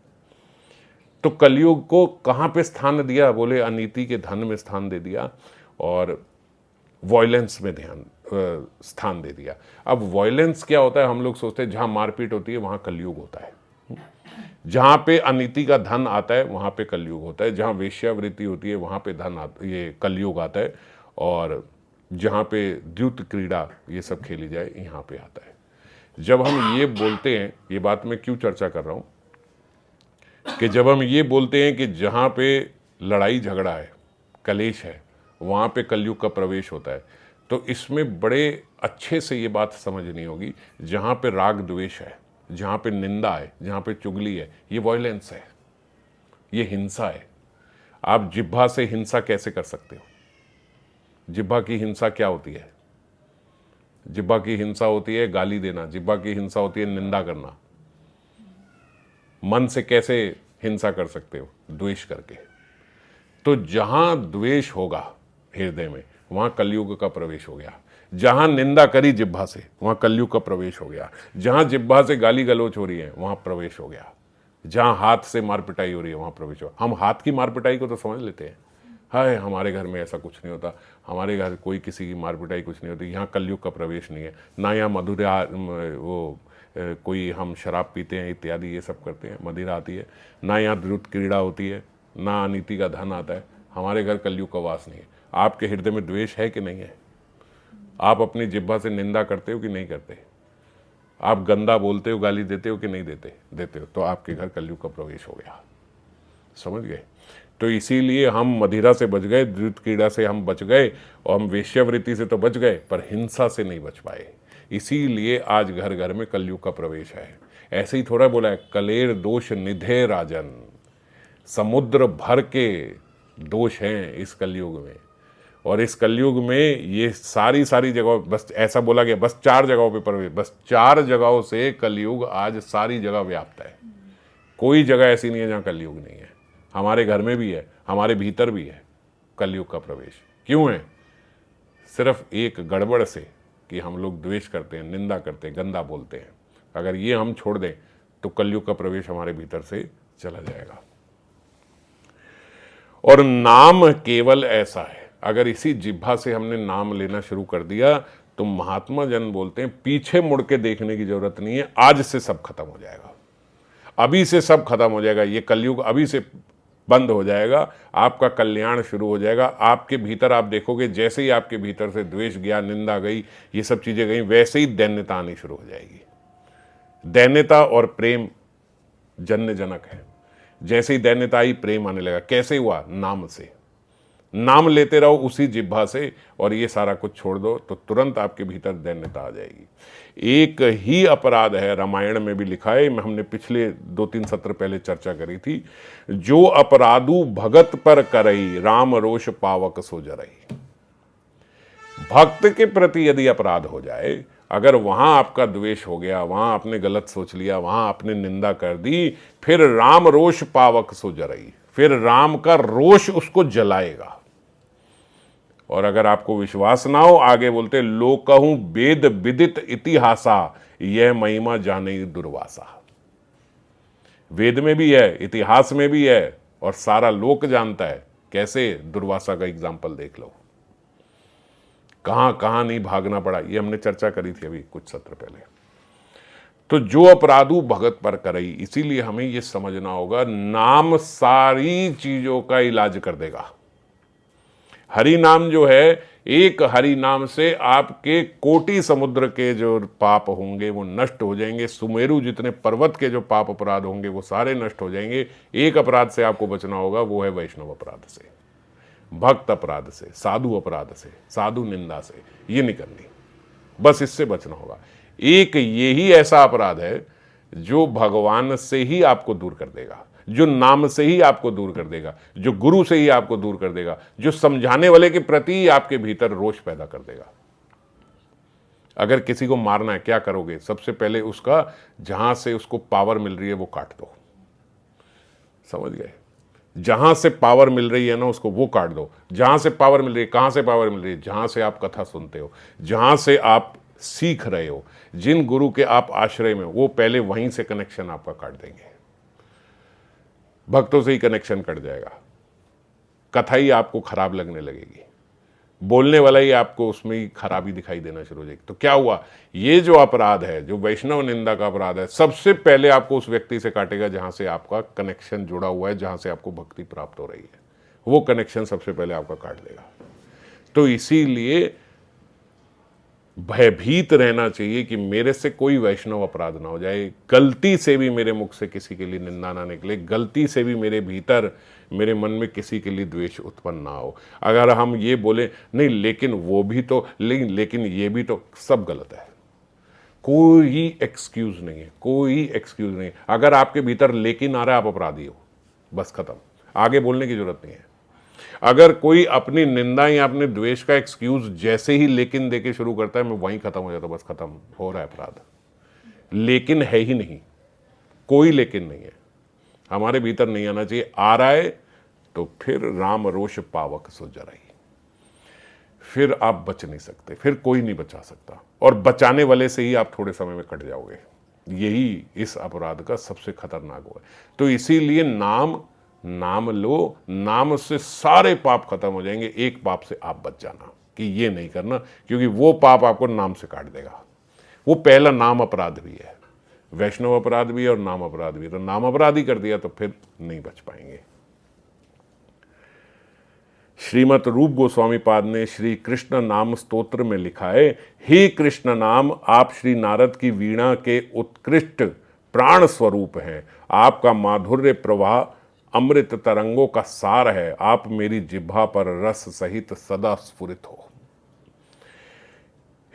तो कलयुग को कहाँ पे स्थान दिया? बोले अनीति के धन में स्थान दे दिया, और वॉयलेंस में स्थान दे दिया। अब वॉयलेंस क्या होता है? हम लोग सोचते हैं जहां मारपीट होती है वहां कलयुग होता है, जहां पे अनीति का धन आता है वहां पे कलयुग होता है, जहां वेश्यावृत्ति होती है वहां पे ये कलयुग आता है, और जहां पे द्यूत क्रीड़ा ये सब खेली जाए यहाँ पे आता है। जब हम ये बोलते हैं, ये बात मैं क्यों चर्चा कर रहा हूँ, कि जब हम ये बोलते हैं कि जहां पे लड़ाई झगड़ा है, कलेश है, वहाँ पे कलयुग का प्रवेश होता है। तो इसमें बड़े अच्छे से ये बात समझनी होगी, जहाँ पे राग द्वेष है, जहाँ पे निंदा है, जहाँ पे चुगली है, ये वॉयलेंस है, ये हिंसा है। आप जिह्वा से हिंसा कैसे कर सकते हो? जिह्वा की हिंसा क्या होती है? जिह्वा की हिंसा होती है गाली देना, जिह्वा की हिंसा होती है निंदा करना। मन से कैसे हिंसा कर सकते हो? द्वेष करके। तो जहां द्वेष होगा हृदय में, वहां कलयुग का प्रवेश हो गया। जहां निंदा करी जिह्वा से, वहां कलयुग का प्रवेश हो गया। जहां जिह्वा से गाली गलौच हो रही है, वहां प्रवेश हो गया। जहां हाथ से मार पिटाई हो रही है, वहां प्रवेश हो। हम हाथ की मार पिटाई को तो समझ लेते हैं, हाय हमारे घर में ऐसा कुछ नहीं होता, हमारे घर कोई किसी की मार पिटाई कुछ नहीं होती। यहाँ कलयुग का प्रवेश नहीं है। ना यहाँ मधुरा कोई हम शराब पीते हैं इत्यादि ये सब करते हैं, मदिरा आती है। ना यहाँ द्रुत क्रीड़ा होती है, ना अनीति का धन आता है। हमारे घर कलयुग का वास नहीं है। आपके हृदय में द्वेष है कि नहीं है? आप अपनी जिह्वा से निंदा करते हो कि नहीं करते? आप गंदा बोलते हो, गाली देते हो कि नहीं देते हो? तो आपके घर कलयुग का प्रवेश हो गया। समझ गए? तो इसीलिए हम मदिरा से बच गए, द्रुत क्रीड़ा से हम बच गए, और हम वेश्यावृत्ति से तो बच गए, पर हिंसा से नहीं बच पाए। इसीलिए आज घर घर में कलयुग का प्रवेश है। ऐसे ही थोड़ा बोला है, कलेर दोष निधे राजन, समुद्र भर के दोष हैं इस कलयुग में। और इस कलयुग में ये सारी जगह, बस ऐसा बोला गया बस 4 जगहों पे प्रवेश, बस 4 जगहों से कलयुग आज सारी जगह व्याप्त है। कोई जगह ऐसी नहीं है जहाँ कलयुग नहीं है। हमारे घर में भी है, हमारे भीतर भी है कलयुग का प्रवेश। क्यों है? सिर्फ एक गड़बड़ से कि हम लोग द्वेष करते हैं, निंदा करते हैं, गंदा बोलते हैं। अगर ये हम छोड़ दें तो कलयुग का प्रवेश हमारे भीतर से चला जाएगा। और नाम केवल ऐसा है, अगर इसी जिह्वा से हमने नाम लेना शुरू कर दिया तो महात्मा जन बोलते हैं पीछे मुड़ के देखने की जरूरत नहीं है, आज से सब खत्म हो जाएगा, अभी से सब खत्म हो जाएगा। ये कलयुग अभी से बंद हो जाएगा, आपका कल्याण शुरू हो जाएगा। आपके भीतर आप देखोगे जैसे ही आपके भीतर से द्वेष गया, निंदा गई, ये सब चीजें गई, वैसे ही दैन्यता आनी शुरू हो जाएगी। दैन्यता और प्रेम जन्य जनक है। जैसे ही दैन्यता आई, प्रेम आने लगा। कैसे हुआ? नाम से। नाम लेते रहो उसी जिह्वा से, और ये सारा कुछ छोड़ दो तो तुरंत आपके भीतर दैन्यता आ जाएगी। एक ही अपराध है, रामायण में भी लिखा है, हमने पिछले 2-3 सत्र पहले चर्चा करी थी, जो अपराधु भगत पर करई, राम रोष पावक सो जरई। भक्त के प्रति यदि अपराध हो जाए, अगर वहां आपका द्वेष हो गया, वहां आपने गलत सोच लिया, वहां आपने निंदा कर दी, फिर राम रोष पावक सो जरई, फिर राम का रोष उसको जलाएगा। और अगर आपको विश्वास ना हो, आगे बोलते लोकहु वेद विदित इतिहासा, यह महिमा जाने दुर्वासा। वेद में भी है, इतिहास में भी है, और सारा लोक जानता है। कैसे? दुर्वासा का एग्जाम्पल देख लो, कहां कहां नहीं भागना पड़ा। ये हमने चर्चा करी थी अभी कुछ सत्र पहले। तो जो अपराधु भगत पर करई, इसीलिए हमें यह समझना होगा, नाम सारी चीजों का इलाज कर देगा। हरि नाम जो है, एक हरि नाम से आपके कोटि समुद्र के जो पाप होंगे वो नष्ट हो जाएंगे। सुमेरु जितने पर्वत के जो पाप अपराध होंगे वो सारे नष्ट हो जाएंगे। एक अपराध से आपको बचना होगा, वो है वैष्णव अपराध से, भक्त अपराध से, साधु अपराध से, साधु निंदा से। ये नहीं करनी, बस इससे बचना होगा। एक यही ऐसा अपराध है जो भगवान से ही आपको दूर कर देगा, जो नाम से ही आपको दूर कर देगा, जो गुरु से ही आपको दूर कर देगा, जो समझाने वाले के प्रति आपके भीतर रोष पैदा कर देगा। अगर किसी को मारना है, क्या करोगे? सबसे पहले उसका जहां से उसको पावर मिल रही है वो काट दो। समझ गए? जहां से पावर मिल रही है ना, उसको वो काट दो। जहां से पावर मिल रही है, कहां से पावर मिल रही है? जहां से आप कथा सुनते हो, जहां से आप सीख रहे हो, जिन गुरु के आप आश्रय में, वो पहले वहीं से कनेक्शन आपका काट देंगे। भक्तों से ही कनेक्शन कट जाएगा, कथा ही आपको खराब लगने लगेगी, बोलने वाला ही आपको उसमें ही खराबी दिखाई देना शुरू हो जाएगी। तो क्या हुआ? ये जो अपराध है, जो वैष्णव निंदा का अपराध है, सबसे पहले आपको उस व्यक्ति से काटेगा जहां से आपका कनेक्शन जुड़ा हुआ है, जहां से आपको भक्ति प्राप्त हो रही है, वो कनेक्शन सबसे पहले आपका काट देगा। तो इसीलिए भयभीत रहना चाहिए कि मेरे से कोई वैष्णव अपराध ना हो जाए, गलती से भी मेरे मुख से किसी के लिए निंदा ना निकले, गलती से भी मेरे भीतर मेरे मन में किसी के लिए द्वेष उत्पन्न ना हो। अगर हम ये बोले नहीं लेकिन वो भी तो, लेकिन ये भी तो, सब गलत है। कोई एक्सक्यूज नहीं है, कोई एक्सक्यूज नहीं है। अगर आपके भीतर लेकिन आ रहा है आप अपराधी हो, बस खत्म, आगे बोलने की जरूरत नहीं है। अगर कोई अपनी निंदा या अपने द्वेष का एक्सक्यूज जैसे ही लेकिन देके शुरू करता है, मैं वहीं खत्म हो जाता हूं, बस खत्म हो रहा है अपराध। लेकिन है ही नहीं, कोई लेकिन नहीं है, हमारे भीतर नहीं आना चाहिए। आ रहा है तो फिर राम रोष पावक सो जराई, फिर आप बच नहीं सकते, फिर कोई नहीं बचा सकता, और बचाने वाले से ही आप थोड़े समय में कट जाओगे। यही इस अपराध का सबसे खतरनाक हुआ है। तो इसीलिए नाम लो, नाम से सारे पाप खत्म हो जाएंगे, एक पाप से आप बच जाना कि ये नहीं करना, क्योंकि वो पाप आपको नाम से काट देगा। वो पहला नाम अपराध भी है, वैष्णव अपराध भी है और नाम अपराध भी है। तो नाम अपराध ही कर दिया तो फिर नहीं बच पाएंगे। श्रीमत रूप गोस्वामी पाद ने श्री कृष्ण नाम स्तोत्र में लिखा है, हे कृष्ण नाम, आप श्री नारद की वीणा के उत्कृष्ट प्राण स्वरूप हैं। आपका माधुर्य प्रवाह अमृत तरंगों का सार है। आप मेरी जिह्वा पर रस सहित सदा स्फुरित हो।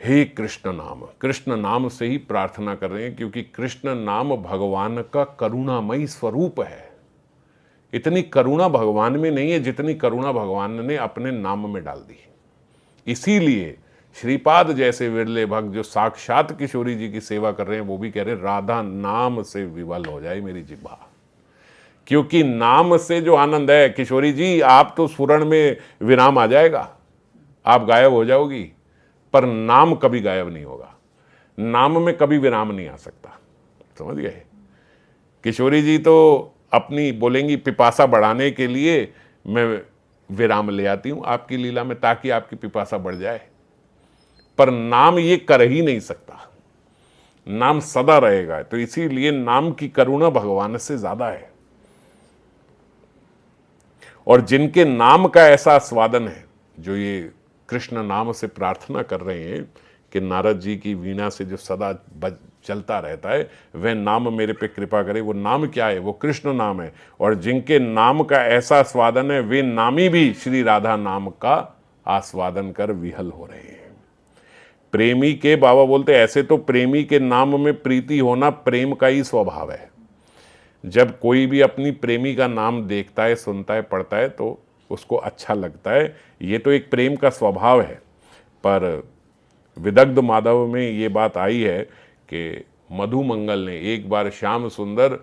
हे कृष्ण नाम, कृष्ण नाम से ही प्रार्थना कर रहे हैं, क्योंकि कृष्ण नाम भगवान का करुणामयी स्वरूप है। इतनी करुणा भगवान में नहीं है जितनी करुणा भगवान ने अपने नाम में डाल दी। इसीलिए श्रीपाद जैसे विरले भक्त जो साक्षात किशोरी जी की सेवा कर रहे हैं, वो भी कह रहे हैं राधा नाम से विवल हो जाए मेरी जिह्वा, क्योंकि नाम से जो आनंद है, किशोरी जी आप तो स्फुरण में विराम आ जाएगा, आप गायब हो जाओगी, पर नाम कभी गायब नहीं होगा, नाम में कभी विराम नहीं आ सकता। समझ गए? किशोरी जी तो अपनी बोलेंगी पिपासा बढ़ाने के लिए मैं विराम ले आती हूं आपकी लीला में, ताकि आपकी पिपासा बढ़ जाए, पर नाम ये कर ही नहीं सकता, नाम सदा रहेगा। तो इसीलिए नाम की करुणा भगवान से ज्यादा है। और जिनके नाम का ऐसा आस्वादन है, जो ये कृष्ण नाम से प्रार्थना कर रहे हैं कि नारद जी की वीणा से जो सदा चलता रहता है, वह नाम मेरे पे कृपा करे। वो नाम क्या है? वो कृष्ण नाम है। और जिनके नाम का ऐसा आस्वादन है, वे नामी भी श्री राधा नाम का आस्वादन कर विहल हो रहे हैं। प्रेमी के, बाबा बोलते ऐसे तो प्रेमी के नाम में प्रीति होना प्रेम का ही स्वभाव है। जब कोई भी अपनी प्रेमी का नाम देखता है, सुनता है, पढ़ता है तो उसको अच्छा लगता है, ये तो एक प्रेम का स्वभाव है। पर विदग्ध माधव में ये बात आई है कि मधुमंगल ने एक बार श्याम सुंदर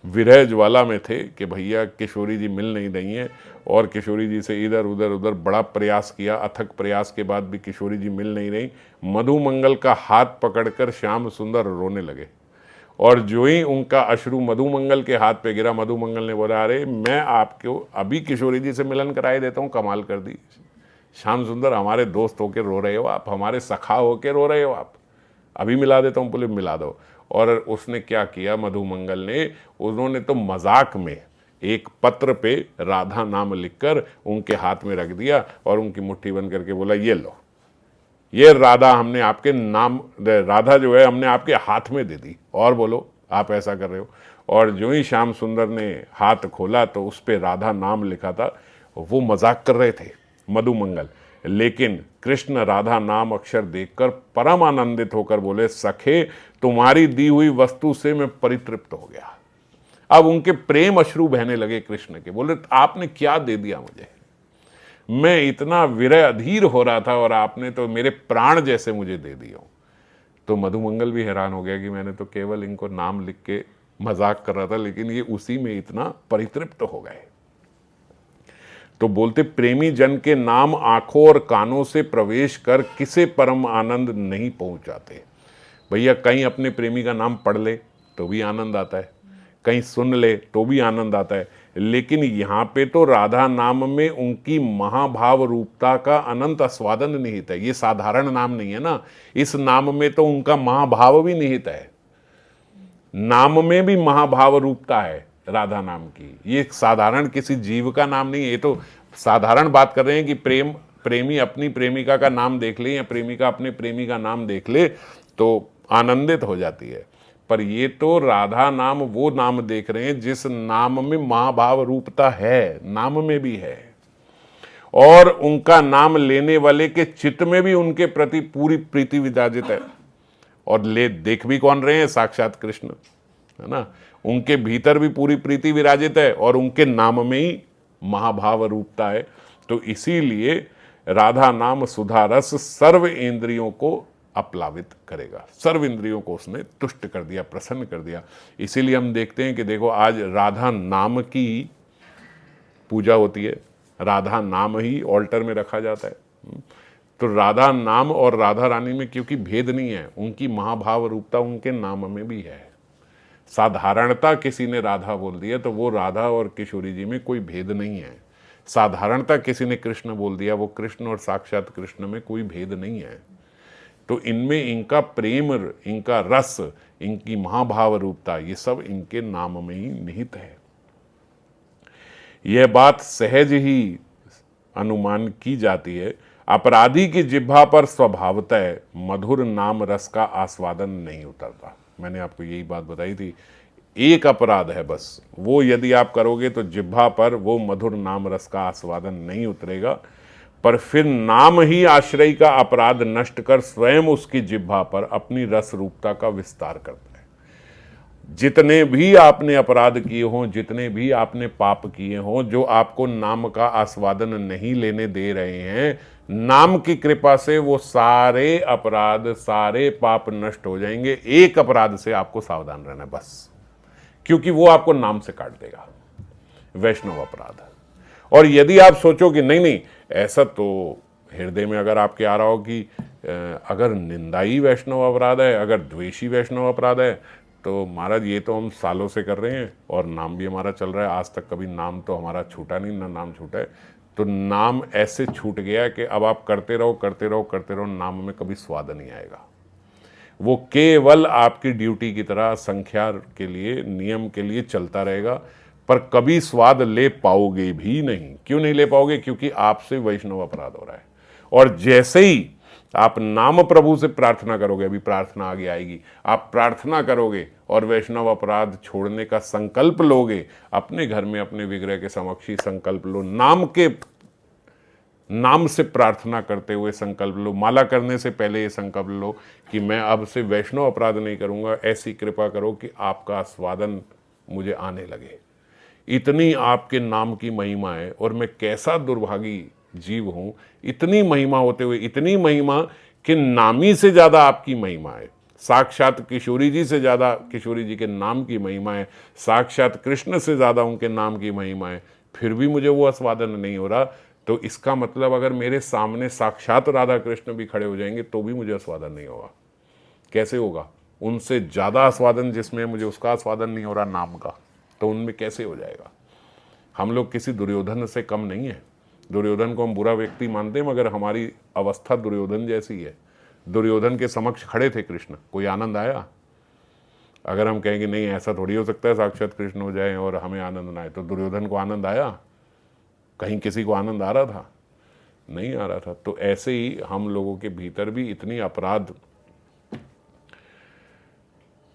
विरह ज्वाला में थे कि भैया किशोरी जी मिल नहीं रही हैं, और किशोरी जी से इधर उधर बड़ा प्रयास किया, अथक प्रयास के बाद भी किशोरी जी मिल नहीं रही। मधुमंगल का हाथ पकड़कर श्याम सुंदर रोने लगे, और जो ही उनका अश्रु मधुमंगल के हाथ पे गिरा, मधुमंगल ने बोला अरे मैं आपको अभी किशोरी जी से मिलन कराए देता हूँ, कमाल कर दी। श्याम सुंदर हमारे दोस्त होकर रो रहे हो आप, हमारे सखा होकर रो रहे हो आप, अभी मिला देता हूँ, बोले मिला दो। और उसने क्या किया मधुमंगल ने, उन्होंने तो मजाक में एक पत्र पे राधा नाम लिखकर उनके हाथ में रख दिया और उनकी मुट्ठी बंद करके बोला ये लो, ये राधा हमने आपके नाम, राधा जो है हमने आपके हाथ में दे दी, और बोलो आप ऐसा कर रहे हो। और जो ही श्याम सुंदर ने हाथ खोला तो उस पर राधा नाम लिखा था। वो मजाक कर रहे थे मधुमंगल, लेकिन कृष्ण राधा नाम अक्षर देखकर परम आनंदित होकर बोले सखे तुम्हारी दी हुई वस्तु से मैं परितृप्त हो गया। अब उनके प्रेम अश्रु बहने लगे कृष्ण के। बोले आपने क्या दे दिया मुझे, मैं इतना विरह अधीर हो रहा था और आपने तो मेरे प्राण जैसे मुझे दे दिए। तो मधुमंगल भी हैरान हो गया कि मैंने तो केवल इनको नाम लिख के मजाक कर रहा था, लेकिन ये उसी में इतना परितृप्त हो गए। तो बोलते प्रेमी जन के नाम आंखों और कानों से प्रवेश कर किसे परम आनंद नहीं पहुंचाते। भैया कहीं अपने प्रेमी का नाम पढ़ ले तो भी आनंद आता है, कहीं सुन ले तो भी आनंद आता है, लेकिन यहाँ पे तो राधा नाम में उनकी महाभाव रूपता का अनंत आस्वादन निहित है। ये साधारण नाम नहीं है ना, इस नाम में तो उनका महाभाव भी निहित है। नाम में भी महाभाव रूपता है राधा नाम की। ये साधारण किसी जीव का नाम नहीं है। ये तो साधारण बात कर रहे हैं कि प्रेम प्रेमी अपनी प्रेमिका का नाम देख ले या प्रेमिका अपने प्रेमी का नाम देख ले तो आनंदित हो जाती है। पर ये तो राधा नाम वो नाम देख रहे हैं जिस नाम में महाभाव रूपता है, नाम में भी है, और उनका नाम लेने वाले के चित्त में भी उनके प्रति पूरी प्रीति विराजित है। और ले देख भी कौन रहे हैं? साक्षात कृष्ण, है ना। उनके भीतर भी पूरी प्रीति विराजित है और उनके नाम में ही महाभाव रूपता है। तो इसीलिए राधा नाम सुधा रस सर्व इंद्रियों को अपलावित करेगा, सर्व इंद्रियों को उसने तुष्ट कर दिया, प्रसन्न कर दिया। इसीलिए हम देखते हैं कि देखो आज राधा नाम की पूजा होती है, राधा नाम ही ऑल्टर में रखा जाता है। तो राधा नाम और राधा रानी में क्योंकि भेद नहीं है, उनकी महाभाव रूपता उनके नाम में भी है। साधारणता किसी ने राधा बोल दिया तो वो राधा और किशोरी जी में कोई भेद नहीं है। साधारणता किसी ने कृष्ण बोल दिया, वो कृष्ण और साक्षात कृष्ण में कोई भेद नहीं है। तो इनमें इनका प्रेम, इनका रस, इनकी महाभाव रूपता, ये सब इनके नाम में ही निहित है। यह बात सहज ही अनुमान की जाती है। अपराधी की जिह्वा पर स्वभावतः मधुर नाम रस का आस्वादन नहीं उतरता। मैंने आपको यही बात बताई थी। एक अपराध है बस, वो यदि आप करोगे तो जिह्वा पर वो मधुर नाम रस का आस्वादन नहीं उतरेगा, पर फिर नाम ही आश्रय का अपराध नष्ट कर स्वयं उसकी जिह्वा पर अपनी रस रूपता का विस्तार करता है। जितने भी आपने अपराध किए हों, जितने भी आपने पाप किए हों, जो आपको नाम का आस्वादन नहीं लेने दे रहे हैं, नाम की कृपा से वो सारे अपराध, सारे पाप नष्ट हो जाएंगे। एक अपराध से आपको सावधान रहना है बस, क्योंकि वो आपको नाम से काट देगा, वैष्णव अपराध। और यदि आप सोचो कि नहीं नहीं, ऐसा तो हृदय में अगर आपके आ रहा हो कि अगर निंदाई वैष्णव अपराध है, अगर द्वेषी वैष्णव अपराध है, तो महाराज ये तो हम सालों से कर रहे हैं और नाम भी हमारा चल रहा है, आज तक कभी नाम तो हमारा छूटा नहीं, ना नाम छूटा है। तो नाम ऐसे छूट गया कि अब आप करते रहो करते रहो करते रहो, नाम में कभी स्वाद नहीं आएगा। वो केवल आपकी ड्यूटी की तरह संख्या के लिए, नियम के लिए चलता रहेगा, पर कभी स्वाद ले पाओगे भी नहीं। क्यों नहीं ले पाओगे? क्योंकि आपसे वैष्णव अपराध हो रहा है। और जैसे ही आप नाम प्रभु से प्रार्थना करोगे, अभी प्रार्थना आगे आएगी, आप प्रार्थना करोगे और वैष्णव अपराध छोड़ने का संकल्प लोगे, अपने घर में अपने विग्रह के समक्ष ही संकल्प लो, नाम से प्रार्थना करते हुए संकल्प लो, माला करने से पहले ये संकल्प लो कि मैं अब से वैष्णव अपराध नहीं करूंगा, ऐसी कृपा करो कि आपका आस्वादन मुझे आने लगे। इतनी आपके नाम की महिमा है, और मैं कैसा दुर्भागी जीव हूं, इतनी महिमा होते हुए इतनी महिमा कि नामी से ज़्यादा आपकी महिमा है, साक्षात किशोरी जी से ज़्यादा किशोरी जी के नाम की महिमा है, साक्षात कृष्ण से ज़्यादा उनके नाम की महिमा है, फिर भी मुझे वो आस्वादन नहीं हो रहा। तो इसका मतलब अगर मेरे सामने साक्षात राधा कृष्ण भी खड़े हो जाएंगे तो भी मुझे आस्वादन नहीं होगा। कैसे होगा? उनसे ज़्यादा आस्वादन जिसमें मुझे उसका आस्वादन नहीं हो रहा नाम का, तो उनमें कैसे हो जाएगा? हम लोग किसी दुर्योधन से कम नहीं है। दुर्योधन को हम बुरा व्यक्ति मानते हैं, मगर हमारी अवस्था दुर्योधन जैसी है। दुर्योधन के समक्ष खड़े थे कृष्ण, कोई आनंद आया? अगर हम कहेंगे नहीं ऐसा थोड़ी हो सकता है साक्षात कृष्ण हो जाए और हमें आनंद ना आए, तो दुर्योधन को आनंद आया? कहीं किसी को आनंद आ रहा था? नहीं आ रहा था। तो ऐसे ही हम लोगों के भीतर भी इतनी अपराध,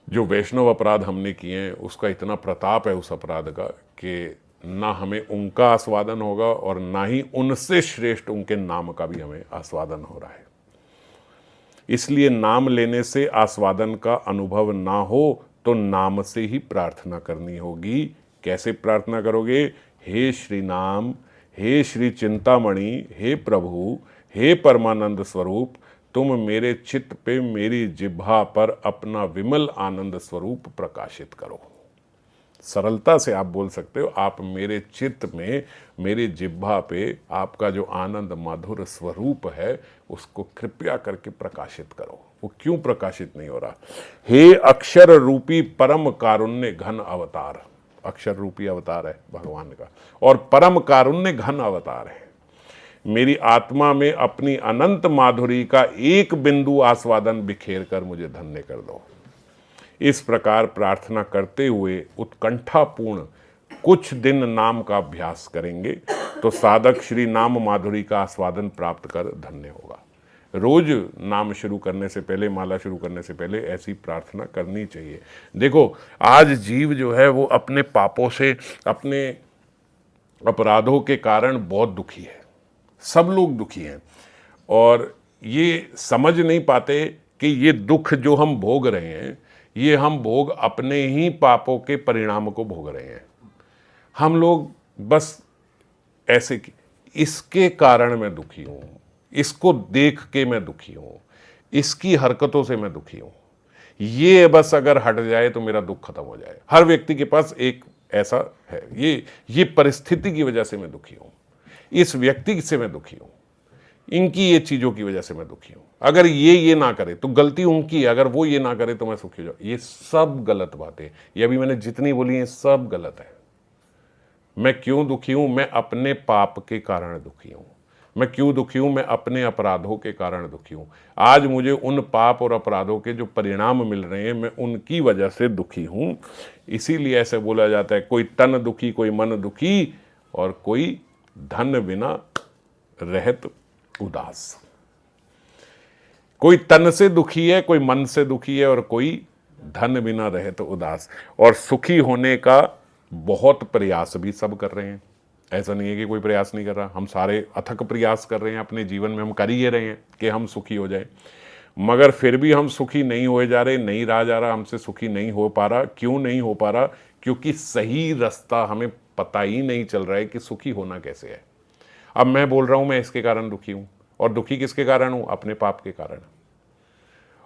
जो वैष्णव अपराध हमने किए हैं, उसका इतना प्रताप है उस अपराध का कि ना हमें उनका आस्वादन होगा और ना ही उनसे श्रेष्ठ उनके नाम का भी हमें आस्वादन हो रहा है। इसलिए नाम लेने से आस्वादन का अनुभव ना हो तो नाम से ही प्रार्थना करनी होगी। कैसे प्रार्थना करोगे? हे श्री नाम, हे श्री चिंतामणि, हे प्रभु, हे परमानंद स्वरूप, तुम मेरे चित्त पे, मेरी जिह्वा पर अपना विमल आनंद स्वरूप प्रकाशित करो। सरलता से आप बोल सकते हो, आप मेरे चित्त में, मेरे जिह्वा पे आपका जो आनंद माधुर स्वरूप है उसको कृपया करके प्रकाशित करो। वो क्यों प्रकाशित नहीं हो रहा? हे अक्षर रूपी परम कारुण्य घन अवतार, अक्षर रूपी अवतार है भगवान का, और परम कारुण्य घन अवतार है। मेरी आत्मा में अपनी अनंत माधुरी का एक बिंदु आस्वादन बिखेर कर मुझे धन्य कर दो। इस प्रकार प्रार्थना करते हुए उत्कंठापूर्ण कुछ दिन नाम का अभ्यास करेंगे तो साधक श्री नाम माधुरी का आस्वादन प्राप्त कर धन्य होगा। रोज नाम शुरू करने से पहले, माला शुरू करने से पहले ऐसी प्रार्थना करनी चाहिए। देखो, आज जीव जो है वो अपने पापों से, अपने अपराधों के कारण बहुत दुखी है। सब लोग दुखी हैं और ये समझ नहीं पाते कि ये दुख जो हम भोग रहे हैं, ये हम भोग अपने ही पापों के परिणाम को भोग रहे हैं। हम लोग बस ऐसे कि इसके कारण मैं दुखी हूँ, इसको देख के मैं दुखी हूँ, इसकी हरकतों से मैं दुखी हूँ, ये बस अगर हट जाए तो मेरा दुख खत्म हो जाए। हर व्यक्ति के पास एक ऐसा है, ये परिस्थिति की वजह से मैं दुखी हूँ, इस व्यक्ति से मैं दुखी हूँ, इनकी ये चीज़ों की वजह से मैं दुखी हूँ। अगर ये ना करे तो गलती उनकी है, अगर वो ये ना करे तो मैं सुखी हो जाऊँ। ये सब गलत बातें, ये अभी मैंने जितनी बोली हैं सब गलत है। मैं क्यों दुखी हूँ? मैं अपने पाप के कारण दुखी हूँ। मैं क्यों दुखी हूँ? मैं अपने अपराधों के कारण दुखी हूँ। आज मुझे उन पाप और अपराधों के जो परिणाम मिल रहे हैं, मैं उनकी वजह से दुखी हूँ। इसीलिए ऐसे बोला जाता है, कोई तन दुखी, कोई मन दुखी, और कोई धन बिना रहत उदास। कोई तन से दुखी है, कोई मन से दुखी है, और कोई धन बिना रहत उदास। और सुखी होने का बहुत प्रयास भी सब कर रहे हैं। ऐसा नहीं है कि कोई प्रयास नहीं कर रहा, हम सारे अथक प्रयास कर रहे हैं अपने जीवन में, हम कर ही रहे हैं कि हम सुखी हो जाए, मगर फिर भी हम सुखी नहीं होए जा रहे, नहीं रहा जा रहा, हमसे सुखी नहीं हो पा रहा। क्यों नहीं हो पा रहा? क्योंकि सही रास्ता हमें पता ही नहीं चल रहा है कि सुखी होना कैसे है। अब मैं बोल रहा हूं मैं इसके कारण दुखी हूं, और दुखी किसके कारण हूं? अपने पाप के कारण।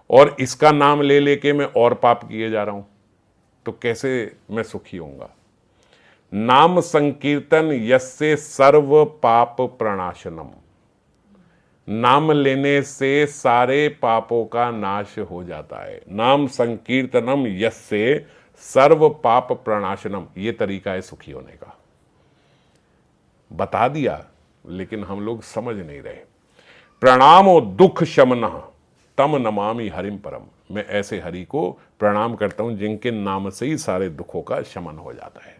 और इसका नाम ले लेके मैं और पाप किए जा रहा हूं, तो कैसे मैं सुखी होऊंगा? नाम संकीर्तन यस्य सर्व पाप प्रणाशनम। नाम लेने से सारे पापों का नाश हो जाता है। नाम संकीर्तनम यस्य सर्व पाप प्रणाशनम, ये तरीका है सुखी होने का। बता दिया, लेकिन हम लोग समझ नहीं रहे। प्रणामो दुख शमनः तम नमामि हरिम परम। मैं ऐसे हरि को प्रणाम करता हूं जिनके नाम से ही सारे दुखों का शमन हो जाता है।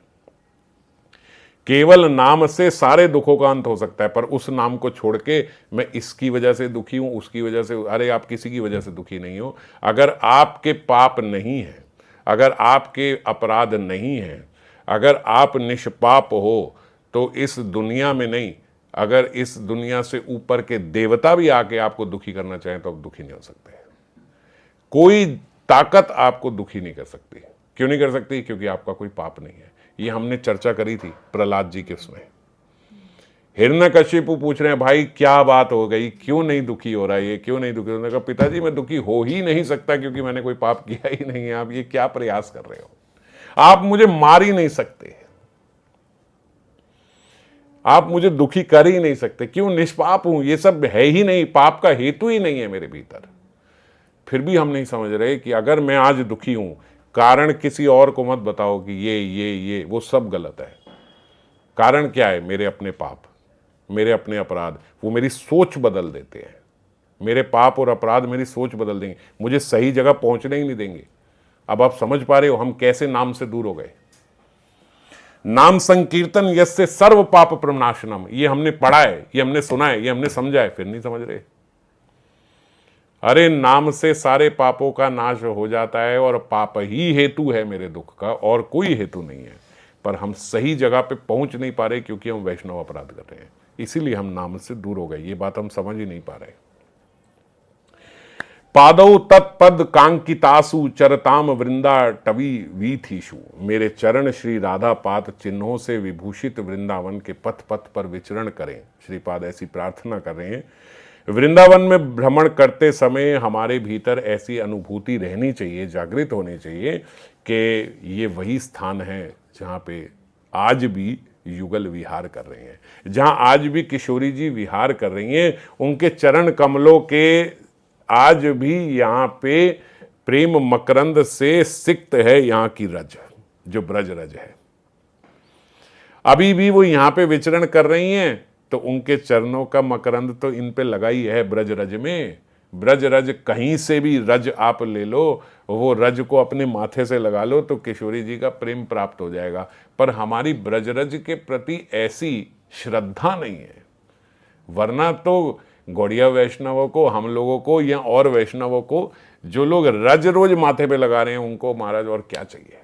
केवल नाम से सारे दुखों का अंत हो सकता है, पर उस नाम को छोड़ के मैं इसकी वजह से दुखी हूं, उसकी वजह से, अरे आप किसी की वजह से दुखी नहीं हो। अगर आपके पाप नहीं है, अगर आपके अपराध नहीं है, अगर आप निष्पाप हो, तो इस दुनिया में नहीं, अगर इस दुनिया से ऊपर के देवता भी आके आपको दुखी करना चाहें तो आप दुखी नहीं हो सकते। कोई ताकत आपको दुखी नहीं कर सकती। क्यों नहीं कर सकती? क्योंकि आपका कोई पाप नहीं है। ये हमने चर्चा करी थी प्रहलाद जी के उसमें। हिरण्यकशिपु पूछ रहे हैं, भाई क्या बात हो गई, क्यों नहीं दुखी हो रहा है, ये क्यों नहीं दुखी? उन्होंने कहा, पिताजी मैं दुखी हो ही नहीं सकता क्योंकि मैंने कोई पाप किया ही नहीं है। आप ये क्या प्रयास कर रहे हो? आप मुझे मार ही नहीं सकते, आप मुझे दुखी कर ही नहीं सकते। क्यों? निष्पाप हूं, ये सब है ही नहीं, पाप का हेतु ही नहीं है मेरे भीतर। फिर भी हम नहीं समझ रहे कि अगर मैं आज दुखी हूं, कारण किसी और को मत बताओ कि ये वो सब गलत है। कारण क्या है? मेरे अपने पाप, मेरे अपने अपराध, वो मेरी सोच बदल देते हैं। मेरे पाप और अपराध मेरी सोच बदल देंगे, मुझे सही जगह पहुंचने ही नहीं देंगे। अब आप समझ पा रहे हो हम कैसे नाम से दूर हो गए। नाम संकीर्तन यस्य सर्व पाप प्रणाशनम, ये हमने पढ़ा है, ये हमने सुना है, ये हमने समझा है, फिर नहीं समझ रहे। अरे नाम से सारे पापों का नाश हो जाता है, और पाप ही हेतु है मेरे दुख का, और कोई हेतु नहीं है। पर हम सही जगह पे पहुंच नहीं पा रहे क्योंकि हम वैष्णव अपराध कर रहे हैं, इसीलिए हम नाम से दूर हो गए। ये बात हम समझ ही नहीं पा रहे। पादौ तत्पद कांकितासु चरताम वृंदा टवी वीथीशु। मेरे चरण श्री राधा पाद चिन्हों से विभूषित वृंदावन के पथ पथ पर विचरण करें। श्रीपाद ऐसी प्रार्थना कर रहे हैं। वृंदावन में भ्रमण करते समय हमारे भीतर ऐसी अनुभूति रहनी चाहिए, जागृत होनी चाहिए कि ये वही स्थान है जहाँ पे आज भी युगल विहार कर रहे हैं, जहाँ आज भी किशोरी जी विहार कर रही हैं। उनके चरण कमलों के आज भी यहाँ पे प्रेम मकरंद से सिक्त है यहाँ की रज, जो ब्रज रज है। अभी भी वो यहाँ पे विचरण कर रही हैं, तो उनके चरणों का मकरंद तो इन पे लगा ही है ब्रज रज में। ब्रज रज कहीं से भी रज आप ले लो, वो रज को अपने माथे से लगा लो तो किशोरी जी का प्रेम प्राप्त हो जाएगा। पर हमारी ब्रज रज के प्रति ऐसी श्रद्धा नहीं है। वरना तो गौड़िया वैष्णवों को, हम लोगों को या और वैष्णवों को जो लोग रज रोज माथे पे लगा रहे हैं, उनको महाराज और क्या चाहिए।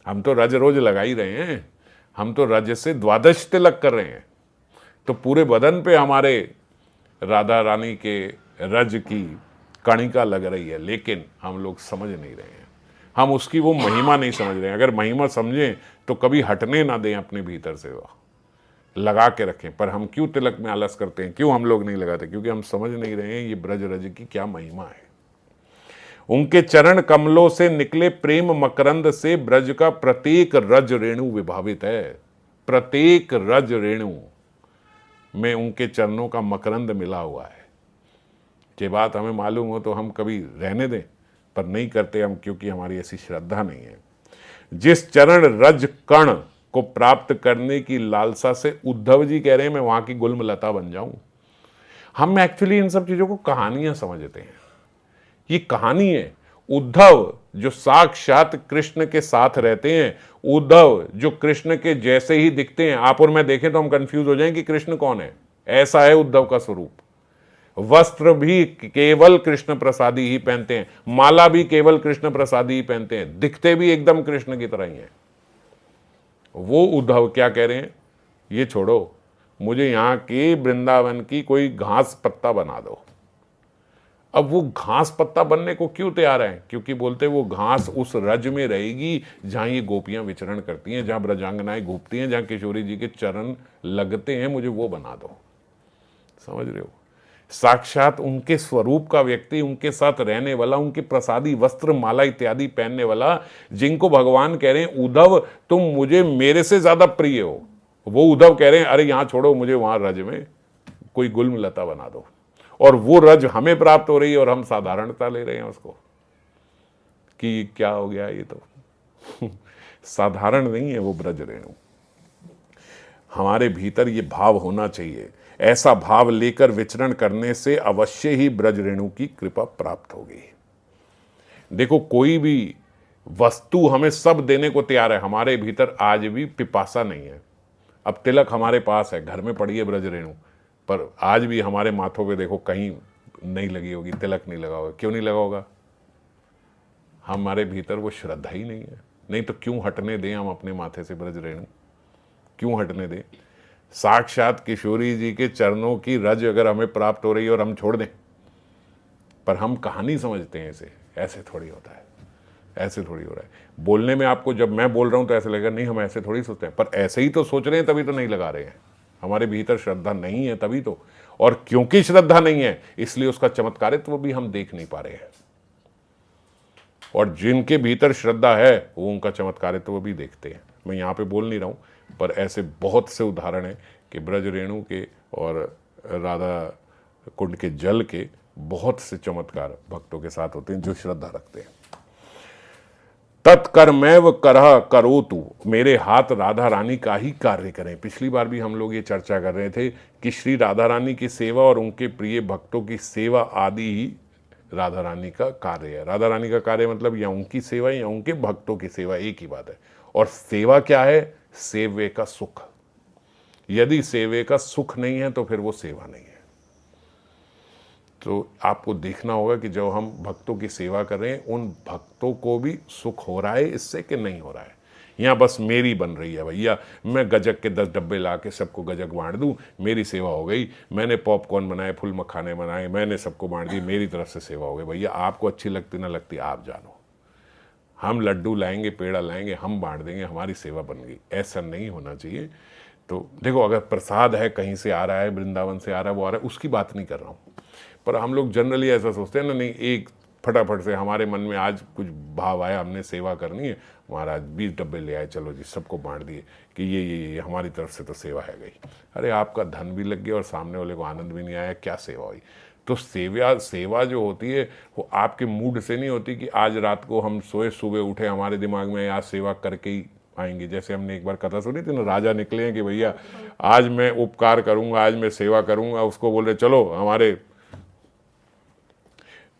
हम तो रज रोज लगा ही रहे हैं, हम तो रज से द्वादश तिलक कर रहे हैं, तो पूरे बदन पे हमारे राधा रानी के रज की कणिका लग रही है, लेकिन हम लोग समझ नहीं रहे हैं, हम उसकी वो महिमा नहीं समझ रहे हैं। अगर महिमा समझें तो कभी हटने ना दें अपने भीतर से, वो लगा के रखें। पर हम क्यों तिलक में आलस करते हैं, क्यों हम लोग नहीं लगाते? क्योंकि हम समझ नहीं रहे हैं ये ब्रज रज की क्या महिमा है। उनके चरण कमलों से निकले प्रेम मकरंद से ब्रज का प्रत्येक रज रेणु विभावित है। प्रत्येक रज रेणु में उनके चरणों का मकरंद मिला हुआ है। ये बात हमें मालूम हो तो हम कभी रहने दें, पर नहीं करते हम, क्योंकि हमारी ऐसी श्रद्धा नहीं है। जिस चरण रज कण को प्राप्त करने की लालसा से उद्धव जी कह रहे हैं मैं वहां की गुलमलता बन जाऊं। हम एक्चुअली इन सब चीजों को कहानियां समझते हैं, ये कहानी है। उद्धव जो साक्षात कृष्ण के साथ रहते हैं, उद्धव जो कृष्ण के जैसे ही दिखते हैं, आप और मैं देखें तो हम कंफ्यूज हो जाएं कि कृष्ण कौन है। ऐसा है उद्धव का स्वरूप। वस्त्र भी केवल कृष्ण प्रसादी ही पहनते हैं, माला भी केवल कृष्ण प्रसादी ही पहनते हैं, दिखते भी एकदम कृष्ण की तरह ही हैं। वो उद्धव क्या कह रहे हैं, ये छोड़ो, मुझे यहां के वृंदावन की कोई घास पत्ता बना दो। अब वो घास पत्ता बनने को क्यों तैयार है? क्योंकि बोलते वो घास उस रज में रहेगी जहां ये गोपियां विचरण करती हैं, जहां ब्रजांगनाएं घूमती हैं, जहां किशोरी जी के चरण लगते हैं, मुझे वो बना दो। समझ रहे हो? साक्षात उनके स्वरूप का व्यक्ति, उनके साथ रहने वाला, उनके प्रसादी वस्त्र माला इत्यादि पहनने वाला, जिनको भगवान कह रहे हैं उद्धव तुम मुझे मेरे से ज्यादा प्रिय हो, वो उद्धव कह रहे हैं अरे यहां छोड़ो, मुझे वहां रज में कोई गुलमलता बना दो। और वो रज हमें प्राप्त हो रही है और हम साधारणता ले रहे हैं उसको कि क्या हो गया ये तो साधारण नहीं है वो ब्रज रेणु। हमारे भीतर ये भाव होना चाहिए। ऐसा भाव लेकर विचरण करने से अवश्य ही ब्रज रेणु की कृपा प्राप्त होगी। देखो कोई भी वस्तु हमें सब देने को तैयार है, हमारे भीतर आज भी पिपासा नहीं है। अब तिलक हमारे पास है, घर में पड़ी है ब्रज रेणु, पर आज भी हमारे माथों पे देखो कहीं नहीं लगी होगी, तिलक नहीं लगा होगा। क्यों नहीं लगा होगा? हमारे भीतर वो श्रद्धा ही नहीं है। नहीं तो क्यों हटने दें हम अपने माथे से ब्रज रेणु, क्यों हटने दें? साक्षात किशोरी जी के चरणों की रज अगर हमें प्राप्त हो रही है और हम छोड़ दें, पर हम कहानी समझते हैं इसे। ऐसे थोड़ी होता है, ऐसे थोड़ी हो रहा है। बोलने में आपको जब मैं बोल रहा हूं तो ऐसे लगेगा नहीं हम ऐसे थोड़ी सोचते हैं, पर ऐसे ही तो सोच रहे हैं, तभी तो नहीं लगा रहे हैं। हमारे भीतर श्रद्धा नहीं है तभी तो, और क्योंकि श्रद्धा नहीं है इसलिए उसका चमत्कारित्व भी हम देख नहीं पा रहे हैं। और जिनके भीतर श्रद्धा है वो उनका चमत्कारित्व भी देखते हैं। मैं यहाँ पे बोल नहीं रहा हूँ, पर ऐसे बहुत से उदाहरण हैं कि ब्रज रेणु के और राधा कुंड के जल के बहुत से चमत्कार भक्तों के साथ होते हैं जो श्रद्धा रखते हैं। तत्कर्मैव करह करोतु, मेरे हाथ राधा रानी का ही कार्य करें। पिछली बार भी हम लोग ये चर्चा कर रहे थे कि श्री राधा रानी की सेवा और उनके प्रिय भक्तों की सेवा आदि ही राधा रानी का कार्य है। राधा रानी का कार्य मतलब या उनकी सेवा या उनके भक्तों की सेवा, एक ही बात है। और सेवा क्या है? सेवे का सुख। यदि सेवे का सुख नहीं है तो फिर वो सेवा नहीं है। तो आपको देखना होगा कि जब हम भक्तों की सेवा कर रहे हैं उन भक्तों को भी सुख हो रहा है इससे कि नहीं हो रहा है। यहाँ बस मेरी बन रही है भैया, मैं गजक के 10 डब्बे ला के सबको गजक बांट दूं, मेरी सेवा हो गई। मैंने पॉपकॉर्न बनाए, फुल मखाने बनाए, मैंने सबको बांट दी, मेरी तरफ से सेवा हो गई। भैया आपको अच्छी लगती ना लगती आप जानो। हम लड्डू लाएंगे, पेड़ा लाएंगे, हम बांट देंगे, हमारी सेवा बन गई। ऐसा नहीं होना चाहिए। तो देखो अगर प्रसाद है कहीं से आ रहा है, वृंदावन से आ रहा है, वो आ रहा है, उसकी बात नहीं कर रहा हूँ। पर हम लोग जनरली ऐसा सोचते हैं ना, नहीं एक फटाफट से हमारे मन में आज कुछ भाव आया, हमने सेवा करनी है, महाराज 20 डब्बे ले आए, चलो जी सबको बांट दिए कि ये हमारी तरफ से तो सेवा है गई। अरे आपका धन भी लग गया और सामने वाले को आनंद भी नहीं आया, क्या सेवा हुई? तो सेवा जो होती है वो आपके मूड से नहीं होती कि आज रात को हम सोए सुबह उठे हमारे दिमाग में आज सेवा करके ही आएंगे। जैसे हमने एक बार कथा सुनी थी ना, राजा निकले हैं कि भैया आज मैं उपकार करूंगा, आज मैं सेवा करूंगा। उसको बोल रहे चलो हमारे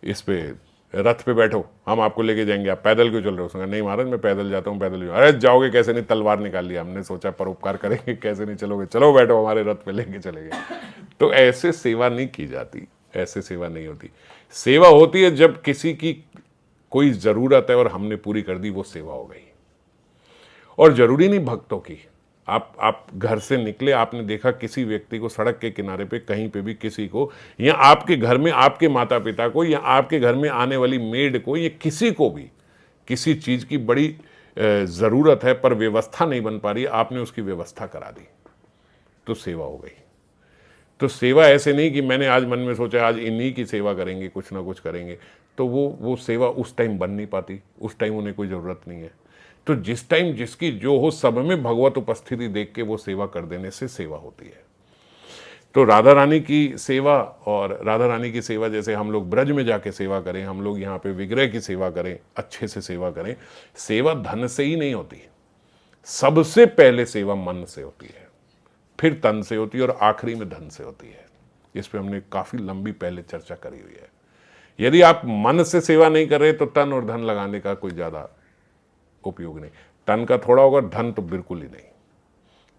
इस पे रथ पे बैठो, हम आपको लेके जाएंगे, आप पैदल क्यों चल रहे हो? उसने कहा नहीं महाराज मैं पैदल जाता हूँ, पैदल। अरे जाओगे कैसे? नहीं, तलवार निकाल लिया हमने, सोचा परोपकार करेंगे, कैसे नहीं चलोगे, चलो बैठो हमारे रथ पे लेके चलेंगे। तो ऐसे सेवा नहीं की जाती, ऐसे सेवा नहीं होती। सेवा होती है जब किसी की कोई ज़रूरत है और हमने पूरी कर दी, वो सेवा हो गई। और जरूरी नहीं भक्तों की, आप घर से निकले, आपने देखा किसी व्यक्ति को सड़क के किनारे पे, कहीं पे भी किसी को, या आपके घर में आपके माता पिता को, या आपके घर में आने वाली मेड को, या किसी को भी किसी चीज़ की बड़ी ज़रूरत है पर व्यवस्था नहीं बन पा रही, आपने उसकी व्यवस्था करा दी, तो सेवा हो गई। तो सेवा ऐसे नहीं कि मैंने आज मन में सोचा आज इन्हीं की सेवा करेंगे, कुछ ना कुछ करेंगे, तो वो सेवा उस टाइम बन नहीं पाती, उस टाइम उन्हें कोई ज़रूरत नहीं है। तो जिस टाइम जिसकी जो हो, सब में भगवत उपस्थिति देख के वो सेवा कर देने से सेवा होती है। तो राधा रानी की सेवा, और राधा रानी की सेवा जैसे हम लोग ब्रज में जाके सेवा करें, हम लोग यहाँ पे विग्रह की सेवा करें, अच्छे से सेवा करें। सेवा धन से ही नहीं होती, सबसे पहले सेवा मन से होती है, फिर तन से होती है, और आखिरी में धन से होती है। इस पे हमने काफ़ी लंबी पहले चर्चा करी हुई है। यदि आप मन से सेवा नहीं कर रहे तो तन और धन लगाने का कोई ज़्यादा उपयोग नहीं। तन का थोड़ा होगा, धन तो बिल्कुल ही नहीं।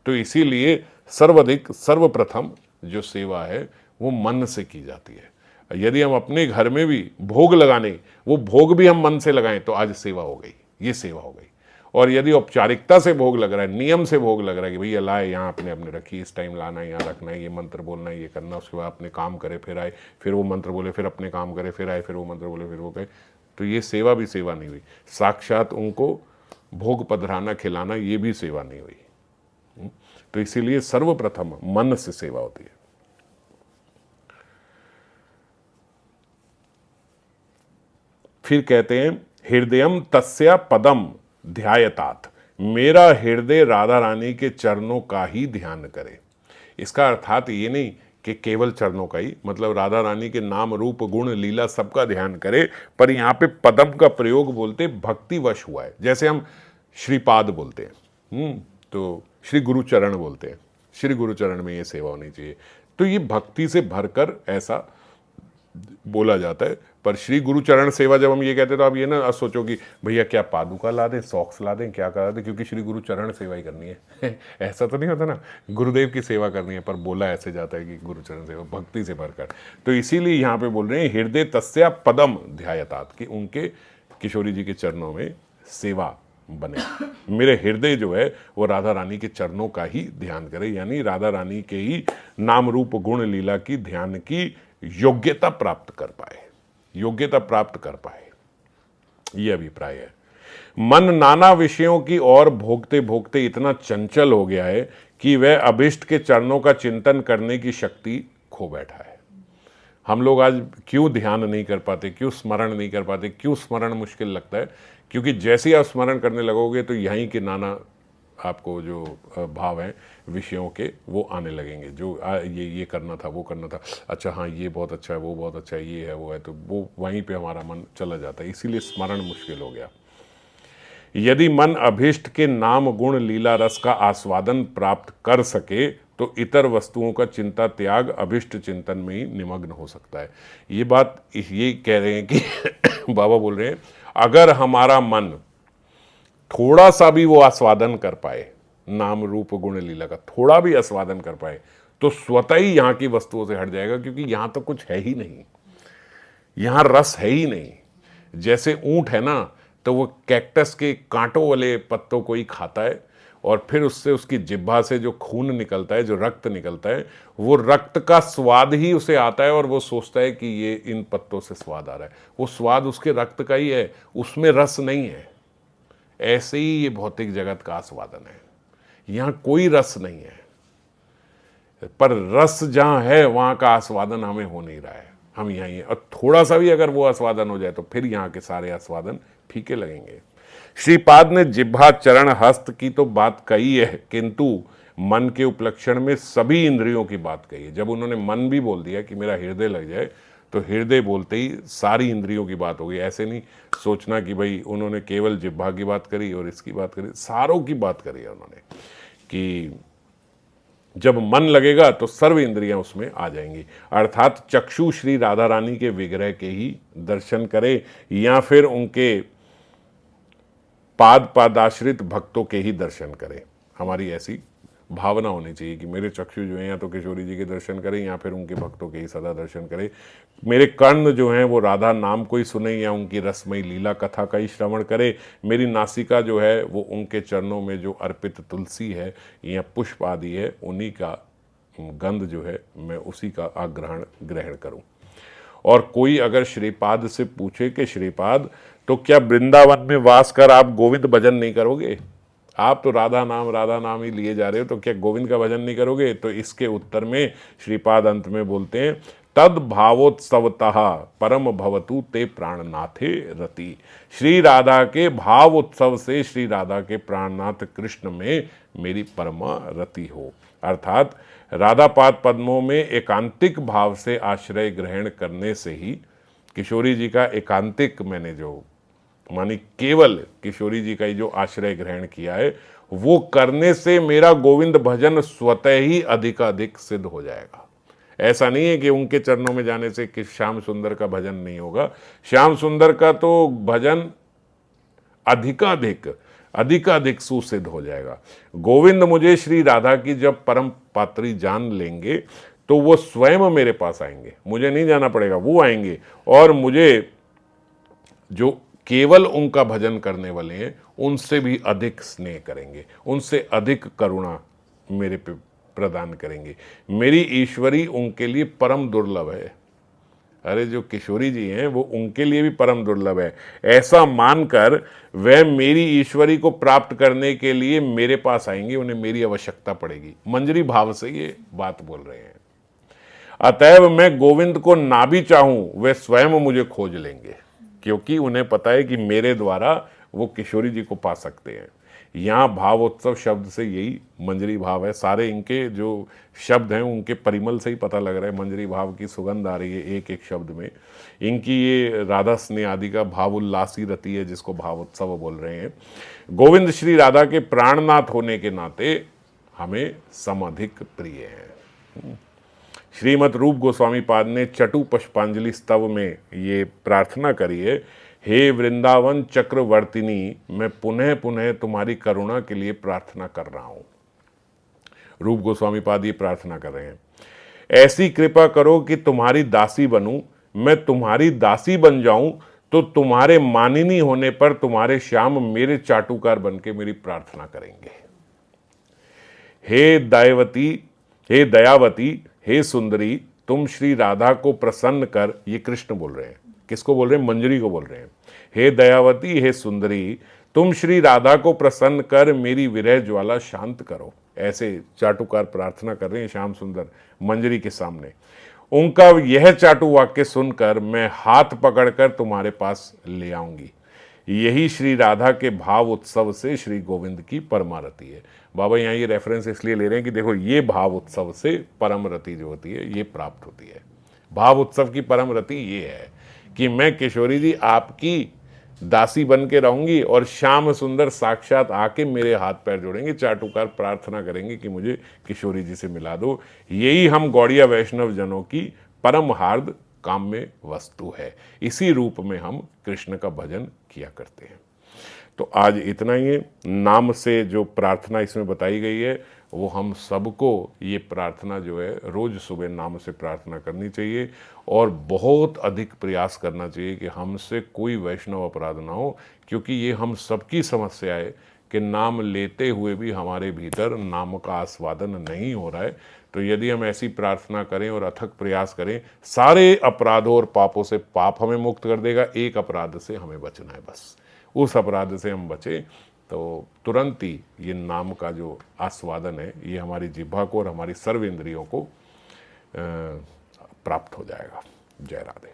तो इसीलिए सर्वाधिक सर्वप्रथम जो सेवा है वो मन से की जाती है। यदि हम अपने घर में भी भोग लगाने, वो भोग भी हम मन से लगाएं तो आज सेवा हो गई, ये सेवा हो गई। और यदि औपचारिकता से भोग लग रहा है, नियम से भोग लग रहा है कि भैया लाए यहाँ अपने अपने रखी, इस टाइम लाना है, यहाँ रखना है, ये मंत्र बोलना है, ये करना, उसके बाद अपने काम करे, फिर आए, फिर वो मंत्र बोले, फिर अपने काम करे, फिर आए, फिर वो मंत्र बोले, फिर वो गए, तो ये सेवा भी सेवा नहीं हुई। साक्षात उनको भोग पधराना, खिलाना, ये भी सेवा नहीं हुई। तो इसीलिए सर्वप्रथम मन से सेवा होती है। फिर कहते हैं हृदयम तस्या पदम ध्यायतात, मेरा हृदय राधा रानी के चरणों का ही ध्यान करे। इसका अर्थात ये नहीं कि केवल चरणों का ही, मतलब राधा रानी के नाम रूप गुण लीला सबका ध्यान करे, पर यहाँ पे पदम का प्रयोग बोलते भक्तिवश हुआ है। जैसे हम श्रीपाद बोलते हैं, तो श्री गुरुचरण बोलते हैं, श्री गुरुचरण में ये सेवा होनी चाहिए। तो ये भक्ति से भरकर ऐसा बोला जाता है। पर श्री गुरुचरण सेवा जब हम ये कहते हैं तो आप ये ना सोचो कि भैया क्या पादुका ला दें, सॉक्स ला दें, क्या करा दें, क्योंकि श्री गुरुचरण सेवा ही करनी है ऐसा तो नहीं होता ना, गुरुदेव की सेवा करनी है, पर बोला ऐसे जाता है कि गुरुचरण सेवा भक्ति से भरकर। तो इसीलिए यहाँ पे बोल रहे हैं हृदय तस्या पदम ध्यायतात, कि उनके किशोरी जी के चरणों में सेवा बने। मेरे हृदय जो है वो राधा रानी के चरणों का ही ध्यान करे, यानी राधा रानी के ही नाम रूप गुण लीला की ध्यान की योग्यता प्राप्त कर पाए, योग्यता प्राप्त कर पाए, यह अभिप्राय है। मन नाना विषयों की ओर भोगते भोगते इतना चंचल हो गया है कि वह अभिष्ट के चरणों का चिंतन करने की शक्ति खो बैठा है। हम लोग आज क्यों ध्यान नहीं कर पाते, क्यों स्मरण नहीं कर पाते, क्यों स्मरण मुश्किल लगता है? क्योंकि जैसे ही आप स्मरण करने लगोगे तो यहीं के नाना आपको जो भाव हैं विषयों के वो आने लगेंगे, जो ये करना था, वो करना था, अच्छा हाँ ये बहुत अच्छा है, वो बहुत अच्छा है, ये है, वो है, तो वो वहीं पे हमारा मन चला जाता है। इसीलिए स्मरण मुश्किल हो गया। यदि मन अभीष्ट के नाम गुण लीला रस का आस्वादन प्राप्त कर सके तो इतर वस्तुओं का चिंता त्याग अभिष्ट चिंतन में ही निमग्न हो सकता है। ये बात ये कह रहे हैं कि बाबा बोल रहे हैं अगर हमारा मन थोड़ा सा भी वो आस्वादन कर पाए, नाम रूप गुण लीला का थोड़ा भी आस्वादन कर पाए, तो स्वतः ही यहाँ की वस्तुओं से हट जाएगा, क्योंकि यहाँ तो कुछ है ही नहीं, यहाँ रस है ही नहीं। जैसे ऊंट है ना, तो वो कैक्टस के कांटों वाले पत्तों को ही खाता है, और फिर उससे उसकी जिह्वा से जो खून निकलता है, जो रक्त निकलता है, वो रक्त का स्वाद ही उसे आता है, और वो सोचता है कि ये इन पत्तों से स्वाद आ रहा है। वो स्वाद उसके रक्त का ही है, उसमें रस नहीं है। ऐसे ही ये भौतिक जगत का आस्वादन है, यहाँ कोई रस नहीं है, पर रस जहाँ है वहाँ का आस्वादन हमें हो नहीं रहा है। हम यहीं, और थोड़ा सा भी अगर वो आस्वादन हो जाए तो फिर यहाँ के सारे आस्वादन फीके लगेंगे। श्रीपाद ने जिह्वा चरण हस्त की तो बात कही है, किंतु मन के उपलक्षण में सभी इंद्रियों की बात कही है। जब उन्होंने मन भी बोल दिया कि मेरा हृदय लग जाए, तो हृदय बोलते ही सारी इंद्रियों की बात हो गई। ऐसे नहीं सोचना कि भाई उन्होंने केवल जिह्वा की बात करी और इसकी बात करी, सारों की बात करी है उन्होंने, कि जब मन लगेगा तो सर्व इंद्रियां उसमें आ जाएंगी। अर्थात चक्षु श्री राधा रानी के विग्रह के ही दर्शन करे या फिर उनके पादाश्रित भक्तों के ही दर्शन करें। हमारी ऐसी भावना होनी चाहिए कि मेरे चक्षु जो हैं या तो किशोरी जी के दर्शन करें या फिर उनके भक्तों के ही सदा दर्शन करें। मेरे कर्ण जो हैं वो राधा नाम को ही सुने या उनकी रसमयी लीला कथा का ही श्रवण करे। मेरी नासिका जो है वो उनके चरणों में जो अर्पित तुलसी है या पुष्प आदि है उन्हीं का गंध जो है मैं उसी का आग्रहण ग्रहण करूं। और कोई अगर श्रीपाद से पूछे कि श्रीपाद तो क्या वृंदावन में वास कर आप गोविंद भजन नहीं करोगे? आप तो राधा नाम ही लिए जा रहे हो, तो क्या गोविंद का भजन नहीं करोगे? तो इसके उत्तर में श्रीपाद अंत में बोलते हैं तद भावोत्सवतः परम भवतु ते प्राणनाथे रति। श्री राधा के भाव उत्सव से श्री राधा के प्राणनाथ कृष्ण में मेरी परमा रति हो। अर्थात राधा पाद पद्मों में एकांतिक भाव से आश्रय ग्रहण करने से ही किशोरी जी का एकांतिक मैंने जो मानी केवल किशोरी जी का ही जो आश्रय ग्रहण किया है वो करने से मेरा गोविंद भजन स्वतः ही अधिकाधिक सिद्ध हो जाएगा। ऐसा नहीं है कि उनके चरणों में जाने से कि श्याम सुंदर का भजन नहीं होगा। श्याम सुंदर का तो भजन अधिकाधिक सुसिद्ध हो जाएगा। गोविंद मुझे श्री राधा की जब परम पात्री जान लेंगे तो वो स्वयं मेरे पास आएंगे, मुझे नहीं जाना पड़ेगा, वो आएंगे और मुझे जो केवल उनका भजन करने वाले हैं उनसे भी अधिक स्नेह करेंगे, उनसे अधिक करुणा मेरे पे प्रदान करेंगे। मेरी ईश्वरी उनके लिए परम दुर्लभ है। अरे जो किशोरी जी हैं वो उनके लिए भी परम दुर्लभ है। ऐसा मानकर वह मेरी ईश्वरी को प्राप्त करने के लिए मेरे पास आएंगे, उन्हें मेरी आवश्यकता पड़ेगी। मंजरी भाव से ये बात बोल रहे हैं। अतएव मैं गोविंद को ना भी चाहूं वे स्वयं मुझे खोज लेंगे, क्योंकि उन्हें पता है कि मेरे द्वारा वो किशोरी जी को पा सकते हैं। यहाँ भावोत्सव शब्द से यही मंजरी भाव है। सारे इनके जो शब्द हैं उनके परिमल से ही पता लग रहा है, मंजरी भाव की सुगंध आ रही है एक एक शब्द में। इनकी ये राधा स्नेह आदि का भाव उल्लासी रति है जिसको भावोत्सव बोल रहे हैं। गोविंद श्री राधा के प्राणनाथ होने के नाते हमें समधिक प्रिय हैं। श्रीमद रूप गोस्वामी पाद ने चटु पुष्पांजलि स्तव में ये प्रार्थना करी है, हे वृंदावन चक्रवर्तिनी, मैं पुनः पुनः तुम्हारी करुणा के लिए प्रार्थना कर रहा हूं। रूप गोस्वामी पाद ये प्रार्थना कर रहे हैं, ऐसी कृपा करो कि तुम्हारी दासी बनूं, मैं तुम्हारी दासी बन जाऊं तो तुम्हारे मानिनी होने पर तुम्हारे श्याम मेरे चाटुकार बनके मेरी प्रार्थना करेंगे। हे दयावती, हे सुंदरी, तुम श्री राधा को प्रसन्न कर, ये कृष्ण बोल रहे हैं, किसको बोल रहे हैं? मंजरी को बोल रहे हैं। हे दयावती, हे सुंदरी, तुम श्री राधा को प्रसन्न कर मेरी विरह ज्वाला शांत करो। ऐसे चाटुकार प्रार्थना कर रहे हैं श्याम सुंदर मंजरी के सामने। उनका यह चाटु वाक्य सुनकर मैं हाथ पकड़कर तुम्हारे पास ले आऊंगी। यही श्री राधा के भाव उत्सव से श्री गोविंद की परमारति है। बाबा यहाँ ये रेफरेंस इसलिए ले रहे हैं कि देखो ये भाव उत्सव से परम रति जो होती है ये प्राप्त होती है। भाव उत्सव की परम रति ये है कि मैं किशोरी जी आपकी दासी बन के रहूंगी और श्याम सुंदर साक्षात आके मेरे हाथ पैर जोड़ेंगे, चाटुकार प्रार्थना करेंगे कि मुझे किशोरी जी से मिला दो। यही हम गौड़िया वैष्णव जनों की परम हार्द काम्य वस्तु है। इसी रूप में हम कृष्ण का भजन किया करते हैं। तो आज इतना ही है। नाम से जो प्रार्थना इसमें बताई गई है वो हम सबको ये प्रार्थना जो है रोज़ सुबह नाम से प्रार्थना करनी चाहिए और बहुत अधिक प्रयास करना चाहिए कि हमसे कोई वैष्णव अपराध ना हो, क्योंकि ये हम सबकी समस्या है कि नाम लेते हुए भी हमारे भीतर नाम का आस्वादन नहीं हो रहा है। तो यदि हम ऐसी प्रार्थना करें और अथक प्रयास करें, सारे अपराधों और पापों से पाप हमें मुक्त कर देगा, एक अपराध से हमें बचना है, बस उस अपराध से हम बचें तो तुरंत ही ये नाम का जो आस्वादन है ये हमारी जिह्वा को और हमारी सर्व इंद्रियों को प्राप्त हो जाएगा। जय राधे।